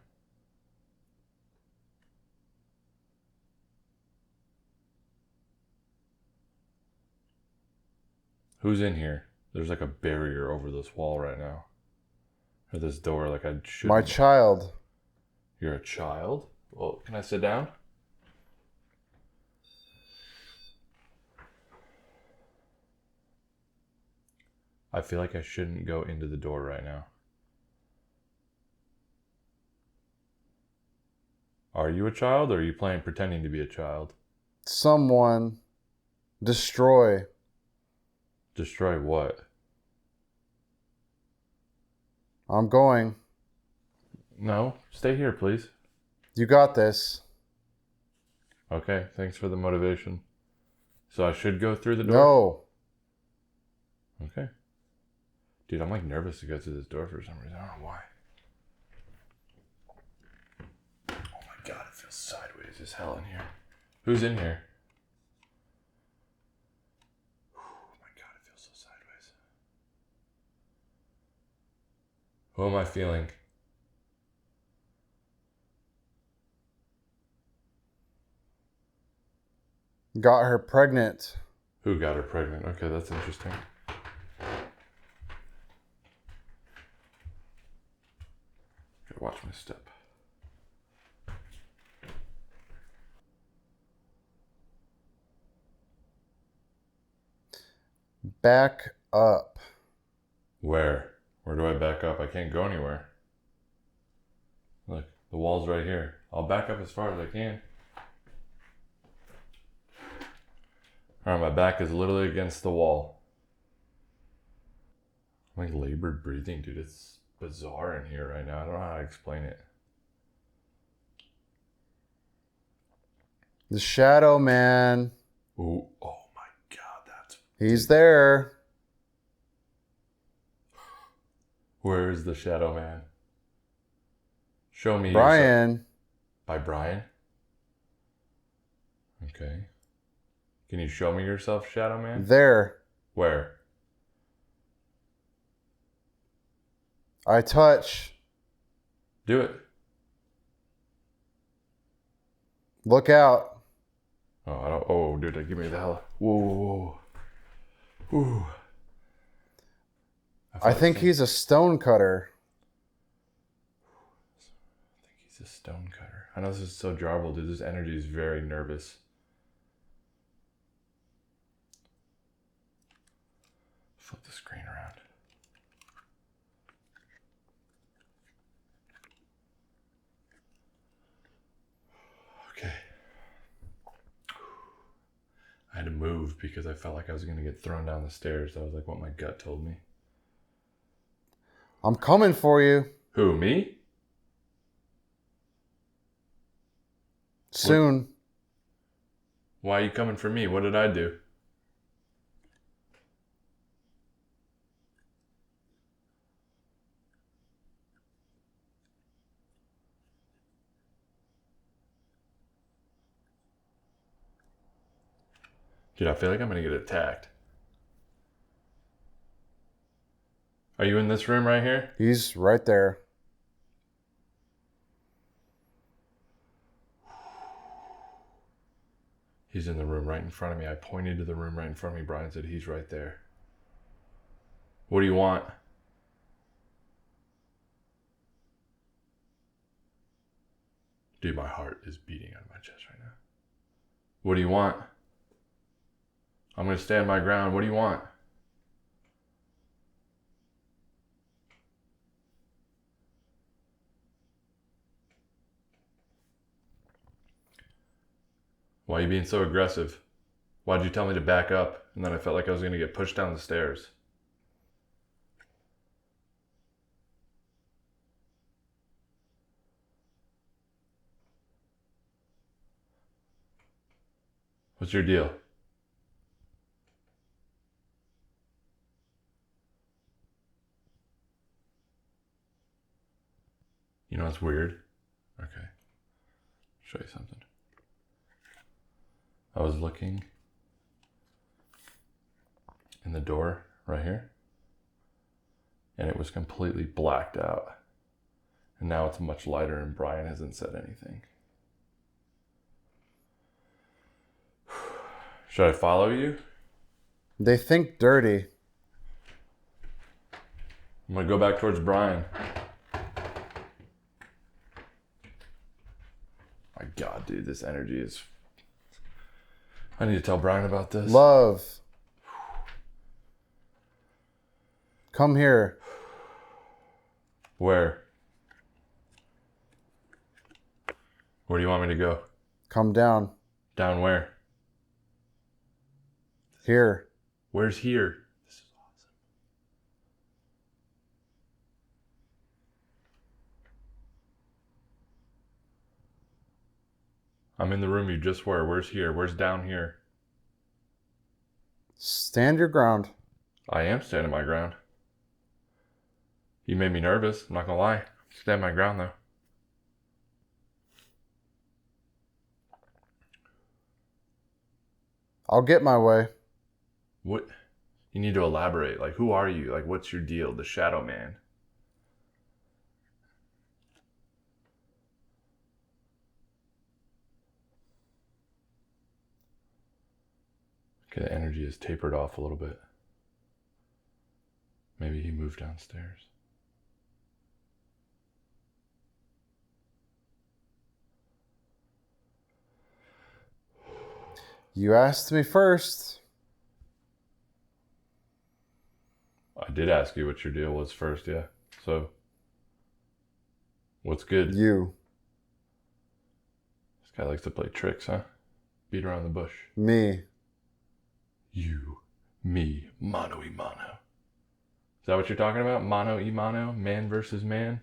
C: Who's in here? There's like a barrier over this wall right now. Or this door, like I should.
D: My child.
C: You're a child? Well, can I sit down? I feel like I shouldn't go into the door right now. Are you a child or are you playing pretending to be a child?
D: Someone. Destroy.
C: Destroy what?
D: I'm going.
C: No, stay here, please.
D: You got this.
C: Okay, thanks for the motivation. So I should go through the door?
D: No.
C: Okay. Dude, I'm like nervous to go through this door for some reason. I don't know why. Oh my god, it feels sideways as hell in here. Who's in here? Oh my god, it feels so sideways. Who am I feeling?
D: Got her pregnant.
C: Who got her pregnant? Okay, that's interesting. Gotta watch my step.
D: Back up.
C: Where? Where do I back up? I can't go anywhere. Look, the wall's right here. I'll back up as far as I can. Alright, my back is literally against the wall. I'm like labored breathing, dude. It's bizarre in here right now. I don't know how to explain it.
D: The Shadowman.
C: Ooh, oh my god, that's...
D: He's there.
C: Where is the Shadowman? Show me
D: Brian.
C: yourself. By Brian? Okay. Can you show me yourself, Shadowman?
D: There.
C: Where?
D: I touch.
C: Do it.
D: Look out.
C: Oh, I don't... Oh, dude, give me the hell... Whoa, whoa, whoa. Ooh.
D: I think he's a stone cutter.
C: I think he's a stone cutter. I know this is so jarbled, dude. This energy is very nervous. Flip the screen around. Okay. I had to move because I felt like I was going to get thrown down the stairs. That was like what my gut told me.
D: I'm coming for you.
C: Who, me?
D: Soon.
C: Why are you coming for me? What did I do? Dude, I feel like I'm gonna get attacked. Are you in this room right here?
D: He's right there.
C: He's in the room right in front of me. I pointed to the room right in front of me. Brian said he's right there. What do you want? Dude, my heart is beating out of my chest right now. What do you want? I'm going to stand my ground. What do you want? Why are you being so aggressive? Why'd you tell me to back up? And then I felt like I was going to get pushed down the stairs. What's your deal? You know what's weird? Okay. Show you something. I was looking in the door right here, and it was completely blacked out. And now it's much lighter, and Brian hasn't said anything. Should I follow you?
D: They think dirty.
C: I'm gonna go back towards Brian. My God, dude, this energy is... I need to tell Brian about this.
D: Love. Come here.
C: Where? Where do you want me to go?
D: Come down.
C: Down where?
D: Here.
C: Where's here? This is awesome. I'm in the room you just were. Where's here? Where's down here?
D: Stand your ground.
C: I am standing my ground. You made me nervous, I'm not gonna lie. Stand my ground though.
D: I'll get my way.
C: What? You need to elaborate. Like, who are you? Like, what's your deal? The Shadowman. Okay, the energy is tapered off a little bit. Maybe he moved downstairs.
D: You asked me first.
C: I did ask you what your deal was first, yeah. So, what's good?
D: You.
C: This guy likes to play tricks, huh? Beat around the bush.
D: Me.
C: You, me, mano y mano. Is that what you're talking about? Mano y mano? Man versus man?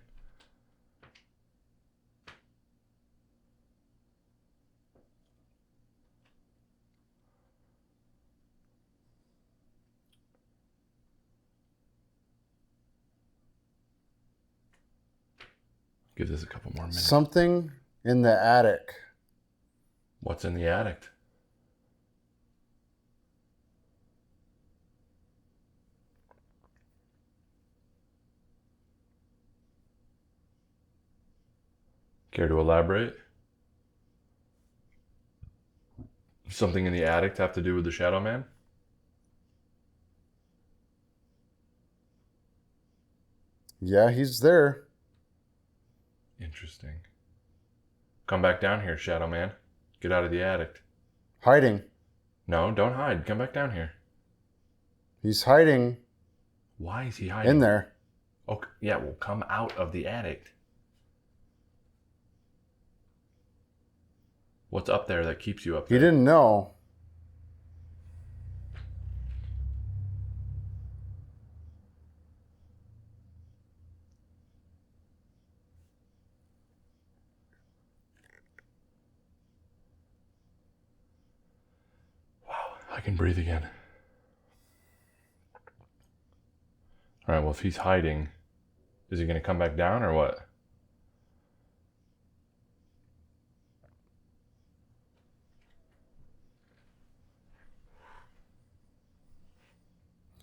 C: Give this a couple more minutes.
D: Something in the attic.
C: What's in the attic? Care to elaborate? Something in the attic to have to do with the Shadowman?
D: Yeah, he's there.
C: Interesting. Come back down here, Shadowman. Get out of the attic.
D: Hiding.
C: No, don't hide. Come back down here.
D: He's hiding
C: Why is he hiding?
D: in there.
C: Okay, yeah, well, come out of the attic. What's up there that keeps you up
D: He
C: there?
D: didn't know.
C: Wow, I can breathe again. All right, well, if he's hiding, is he going to come back down or what?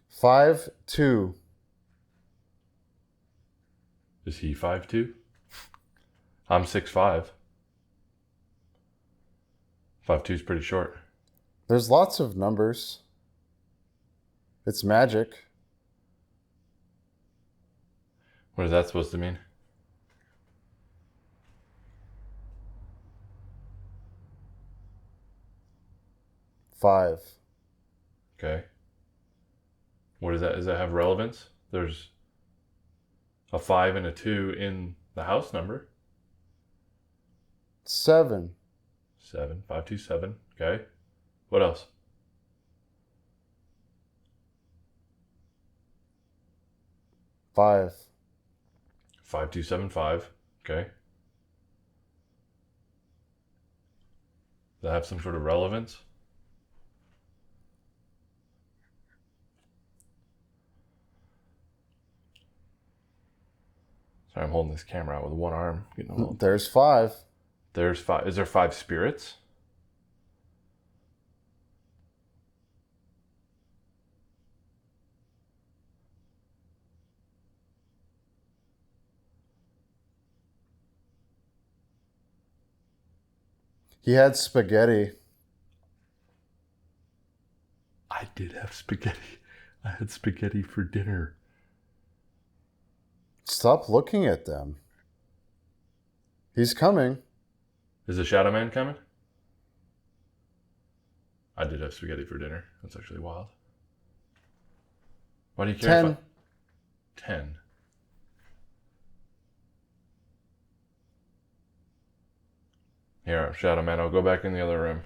D: Five, 2.
C: Is he 5'2"? I'm 6'5". 5'2" is pretty short.
D: There's lots of numbers. It's magic.
C: What is that supposed to mean?
D: Five.
C: Okay. What is that? Does that have relevance? There's a 5 and a 2 in the house number.
D: 7.
C: 7. 527. Okay. What else?
D: 5.
C: 5275. Okay. Does that have some sort of relevance? Sorry, I'm holding this camera out with one arm. Getting a little...
D: There's 5.
C: There's 5. Is there 5 spirits?
D: He had spaghetti.
C: I did have spaghetti. I had spaghetti for dinner.
D: Stop looking at them. He's coming.
C: Is the Shadowman coming? I did have spaghetti for dinner. That's actually wild. Why do you care?
D: 10.
C: 10. Here, Shadowman, I'll go back in the other room.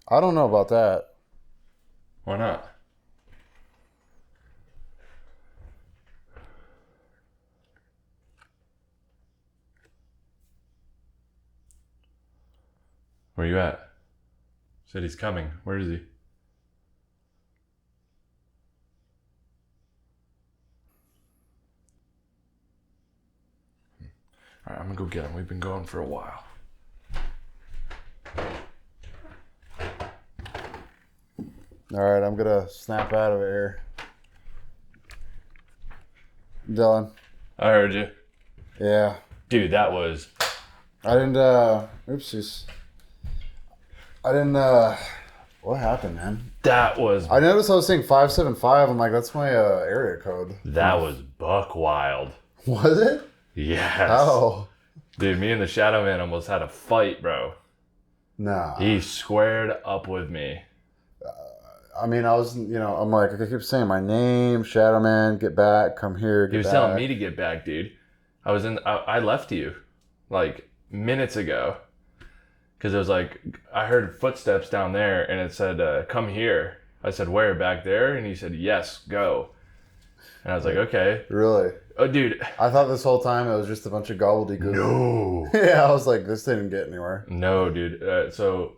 D: I don't know about that.
C: Why not? Where you at? Said he's coming. Where is he? All right, I'm gonna go get him. We've been going for a while.
D: All right, I'm gonna snap out of here. Dylan.
C: I heard you.
D: Yeah.
C: Dude, that was...
D: I didn't, oopsies. I didn't, what happened, man?
C: That was...
D: I noticed I was saying 575. I'm like, that's my, area code.
C: That was buck wild.
D: Was it?
C: Yes.
D: Oh.
C: Dude, me and the Shadowman almost had a fight, bro.
D: Nah.
C: He squared up with me.
D: I mean, I was, I'm like, I keep saying my name, Shadowman, get back, come here, get back.
C: He was telling me to get back, dude. I left you like minutes ago because it was like, I heard footsteps down there and it said, come here. I said, where? Back there? And he said, yes, go. And I was like, okay.
D: Really?
C: Oh, dude.
D: I thought this whole time it was just a bunch of gobbledygook.
C: No.
D: Yeah, I was like, this didn't get anywhere.
C: No, dude. So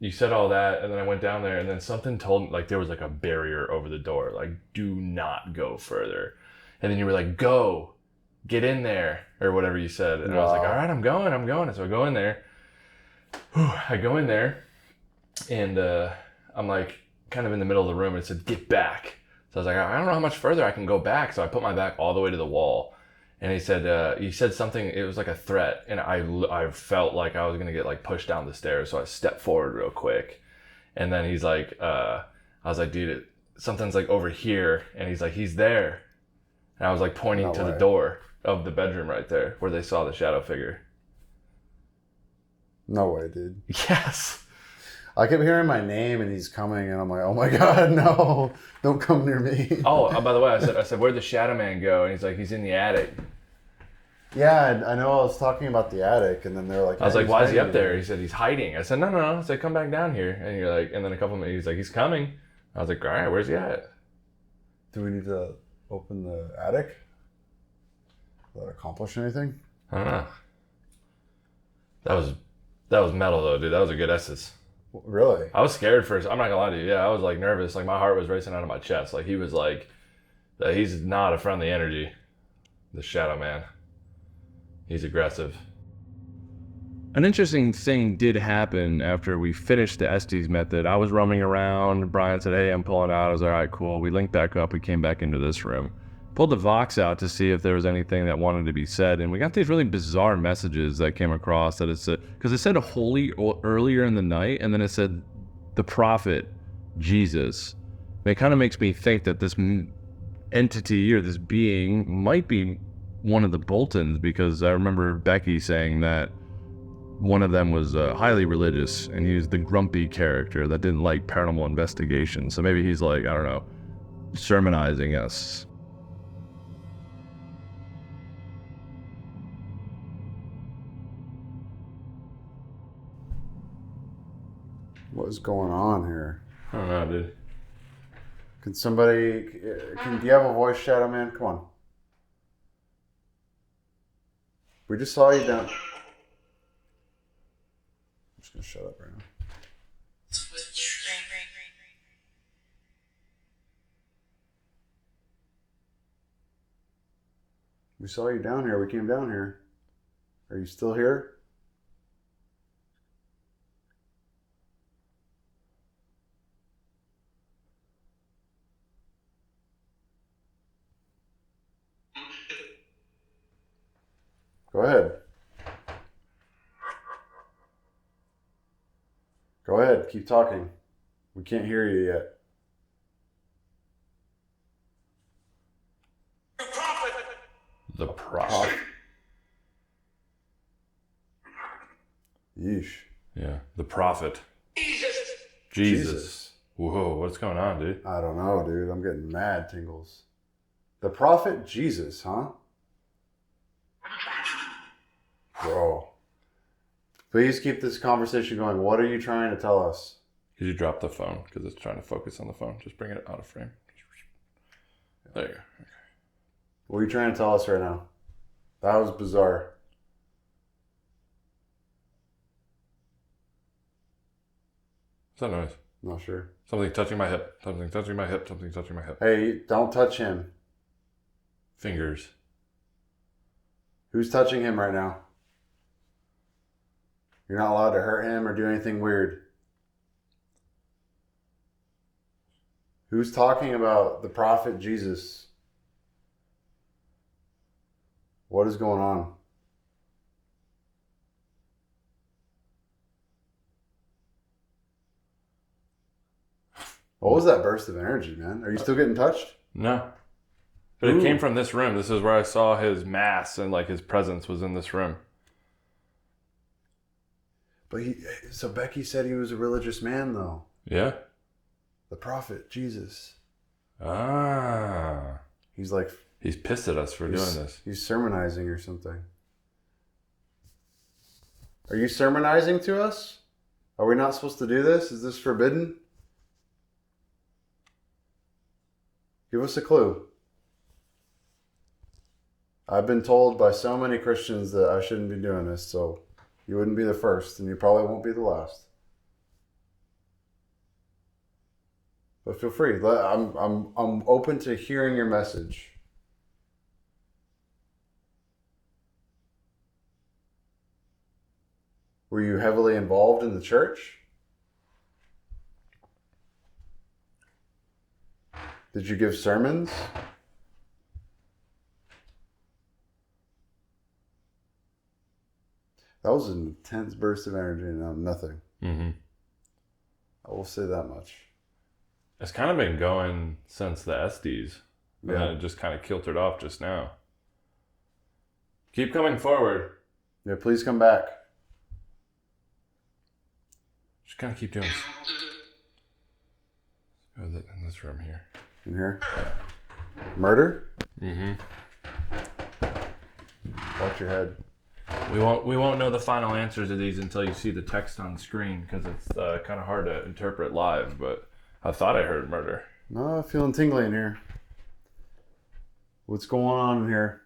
C: you said all that, and then I went down there, and then something told me, like, there was like a barrier over the door, like, do not go further. And then you were like, go, get in there, or whatever you said. And I was like, all right, I'm going. And so I go in there. I go in there, and I'm like, kind of in the middle of the room, and it said, get back. So I was like, I don't know how much further I can go back. So I put my back all the way to the wall. And he said something, it was like a threat. And I felt like I was going to get like pushed down the stairs. So I stepped forward real quick. And then he's like, I was like, dude, something's like over here. And he's like, he's there. And I was like pointing to the door of the bedroom right there where they saw the shadow figure.
D: No way, dude.
C: Yes.
D: I kept hearing my name and he's coming and I'm like, oh my God, no, don't come near me.
C: Oh, by the way, I said, where'd the Shadowman go? And he's like, he's in the attic.
D: Yeah, I know I was talking about the attic and then they're like,
C: I was like, why is he up there? He said, he's hiding. I said, no. I said, come back down here. And you're like, and then a couple of minutes, he's like, he's coming. I was like, all right, where's he at?
D: Do we need to open the attic? Will that accomplish anything?
C: I don't know. That was metal though, dude. That was a good Estes.
D: Really?
C: I was scared first. I'm not gonna lie to you. Yeah, I was like nervous. Like my heart was racing out of my chest. Like he was like, he's not a friendly energy. The Shadow Man. He's aggressive.
F: An interesting thing did happen after we finished the Estes Method. I was roaming around. Brian said, hey, I'm pulling out. I was like, all right, cool. We linked back up. We came back into this room. Pulled the Vox out to see if there was anything that wanted to be said. And we got these really bizarre messages that came across that it said, because it said holy earlier in the night, and then it said the prophet, Jesus. And it kind of makes me think that this entity or this being might be one of the Boltons, because I remember Becky saying that one of them was highly religious, and he was the grumpy character that didn't like paranormal investigation. So maybe he's like, I don't know, sermonizing us.
D: What is going on here?
C: I don't know, dude.
D: Do you have a voice, Shadowman? Come on. We just saw you down. I'm just gonna shut up right now. We saw you down here. We came down here. Are you still here? Go ahead. Go ahead. Keep talking. We can't hear you yet.
C: The prophet.
D: Yeesh.
C: Yeah, the prophet. Jesus. Whoa, what's going on, dude?
D: I don't know, dude. I'm getting mad tingles. The prophet Jesus, huh? Bro. Please keep this conversation going. What are you trying to tell us?
C: Could you drop the phone? Because it's trying to focus on the phone. Just bring it out of frame. There you go. Okay.
D: What are you trying to tell us right now? That was bizarre.
C: What's that noise?
D: Not sure.
C: Something touching my hip. Something touching my hip. Something touching my hip.
D: Hey, don't touch him.
C: Fingers.
D: Who's touching him right now? You're not allowed to hurt him or do anything weird. Who's talking about the prophet Jesus? What is going on? What was that burst of energy, man? Are you still getting touched?
C: No. But it came from this room. This is where I saw his mass and like his presence was in this room.
D: But so Becky said he was a religious man, though.
C: Yeah?
D: The prophet, Jesus.
C: Ah.
D: He's like...
C: He's pissed at us for doing this.
D: He's sermonizing or something. Are you sermonizing to us? Are we not supposed to do this? Is this forbidden? Give us a clue. I've been told by so many Christians that I shouldn't be doing this, so you wouldn't be the first, and you probably won't be the last. But feel free. I'm open to hearing your message. Were you heavily involved in the church? Did you give sermons? That was an intense burst of energy and now nothing.
C: Mm-hmm.
D: I will say that much.
C: It's kind of been going since the Estes. And then it just kind of kiltered off just now. Keep coming forward.
D: Yeah, please come back.
C: Just kind of keep doing this. Go in this room here.
D: In here? Murder?
C: Mm-hmm.
D: Watch your head.
C: We won't know the final answers to these until you see the text on screen because it's kind of hard to interpret live, but I thought I heard murder.
D: No, I'm feeling tingly in here. What's going on in here?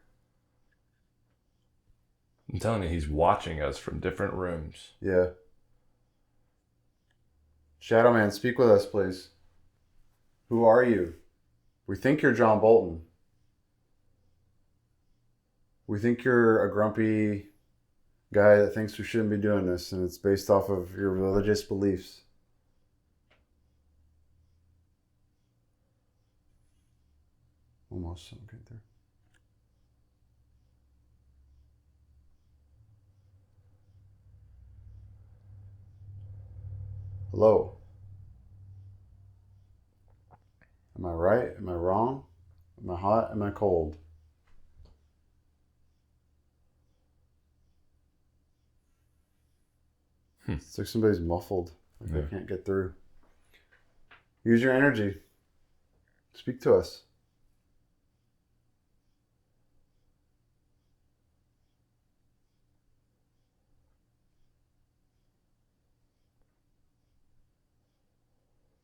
C: I'm telling you, he's watching us from different rooms.
D: Yeah. Shadowman, speak with us, please. Who are you? We think you're John Bolton. We think you're a grumpy guy that thinks we shouldn't be doing this, and it's based off of your religious beliefs. Almost something there. Hello. Am I right? Am I wrong? Am I hot? Am I cold? It's like somebody's muffled. Like they can't get through. Use your energy. Speak to us.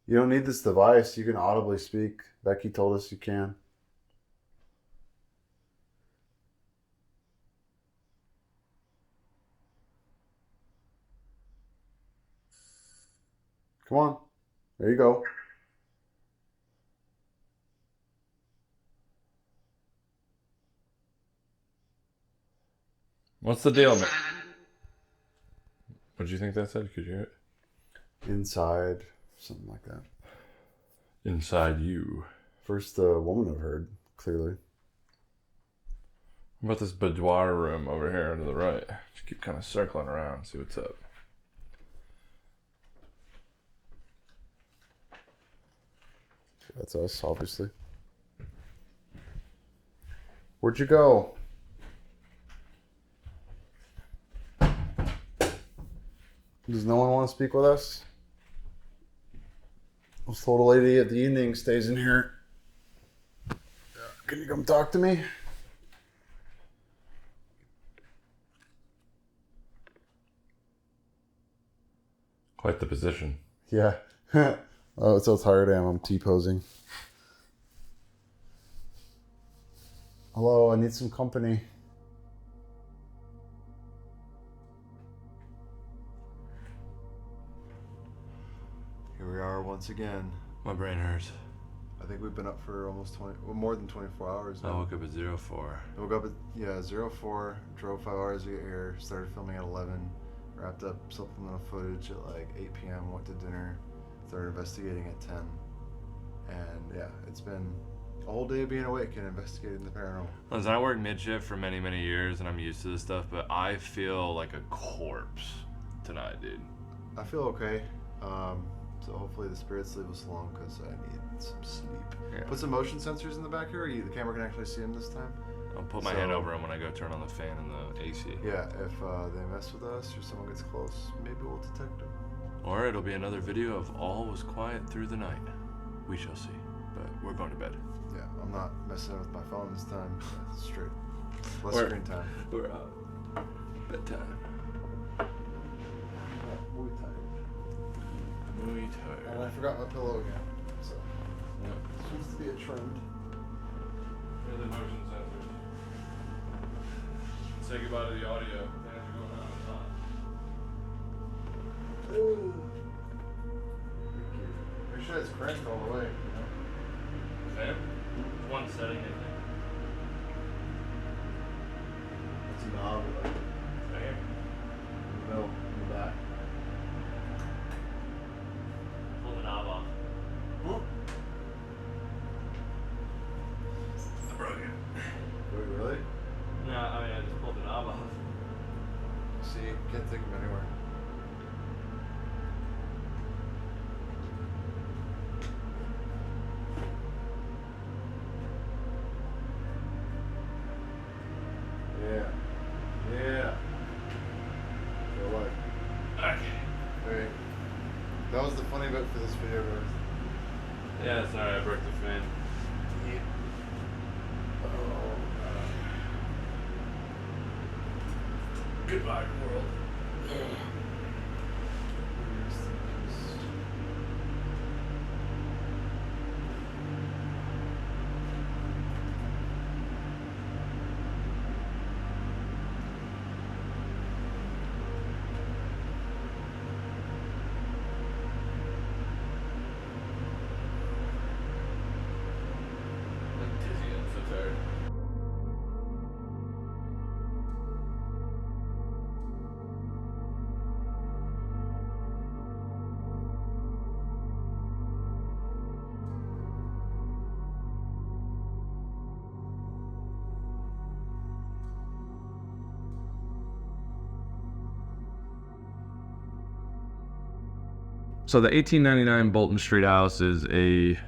D: You don't need this device. You can audibly speak. Becky told us you can. Come on. There you go.
C: What's the deal, man? What did you think that said? Could you hear it?
D: Inside. Something like that.
C: Inside you.
D: First woman I've heard, clearly.
C: What about this boudoir room over here to the right? Just keep kind of circling around, see what's up.
D: That's us, obviously. Where'd you go? Does no one want to speak with us? I was told a lady at the evening stays in here. Can you come talk to me?
C: Quite the position.
D: Yeah. Oh, it's so tired I am. I'm T-posing. Hello, I need some company. Here we are once again.
F: My brain hurts.
D: I think we've been up for almost more than 24 hours now.
F: I woke up at 04.
D: I woke up at 04, drove 5 hours to get here, started filming at 11, wrapped up supplemental footage at like 8 p.m., went to dinner, started investigating at 10. And yeah, it's been a whole day of being awake and investigating the paranormal.
F: Listen, I worked mid-shift for many, many years and I'm used to this stuff, but I feel like a corpse tonight, dude.
D: I feel okay. So hopefully the spirits leave us alone because I need some sleep.
F: Yeah.
D: Put some motion sensors in the back here. The camera can actually see them this time.
F: I'll put my hand over them when I go turn on the fan and the AC.
D: Yeah, if they mess with us or someone gets close, maybe we'll detect them.
F: Or it'll be another video of all was quiet through the night. We shall see. But we're going to bed.
D: Yeah, I'm not messing with my phone this time. It's straight. Less
F: We're-
D: screen time.
F: We're out. Bedtime.
D: Muy tired.
F: Muy tired.
D: And I forgot my pillow again. So this needs to be a trend.
C: Here are the motion sensors. Say goodbye to the audio. Fans are going out of time.
D: Ooh. Make sure it's cranked all the way.
C: Fan? One setting, I think.
D: It's a knob like
C: Fan?
D: in the middle, in the back.
C: Pull the knob off. I broke it.
D: Wait, really?
C: No, I mean, I just pulled the knob off.
D: See, can't take them anywhere. Yeah. Yeah. Feel like.
C: Okay.
D: Hey. That was the funny bit for this video, guys.
C: Yeah, sorry, I broke the fan.
D: Oh,
C: Goodbye, world. I'm dizzy, I'm so tired.
F: So the 1899 Bolton Street House is it's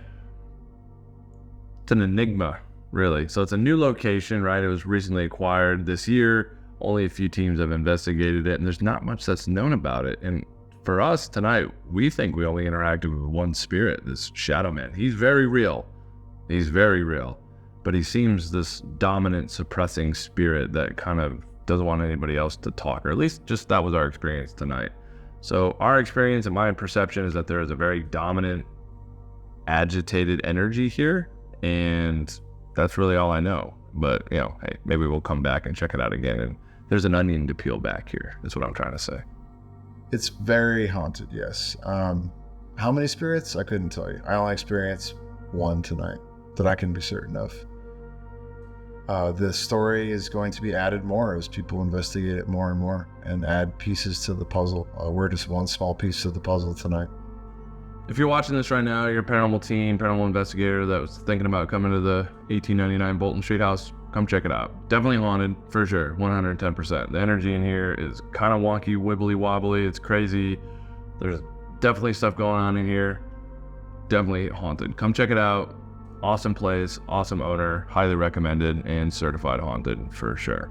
F: an enigma, really. So it's a new location, right? It was recently acquired this year. Only a few teams have investigated it, and there's not much that's known about it. And for us tonight, we think we only interacted with one spirit, this Shadowman. He's very real. He's very real. But he seems this dominant, suppressing spirit that kind of doesn't want anybody else to talk, or at least just that was our experience tonight. So our experience and my perception is that there is a very dominant, agitated energy here, and that's really all I know. But, you know, hey, maybe we'll come back and check it out again. And there's an onion to peel back here. That's what I'm trying to say.
A: It's very haunted, yes. How many spirits? I couldn't tell you. I only experienced one tonight that I can be certain of. The story is going to be added more as people investigate it more and more and add pieces to the puzzle. We're just one small piece of the puzzle tonight.
F: If you're watching this right now, you're a paranormal teen, paranormal investigator that was thinking about coming to the 1899 Bolton Street House, come check it out. Definitely haunted, for sure, 110%. The energy in here is kind of wonky, wibbly wobbly, it's crazy. There's definitely stuff going on in here. Definitely haunted. Come check it out. Awesome place, awesome owner, highly recommended, and certified haunted for sure.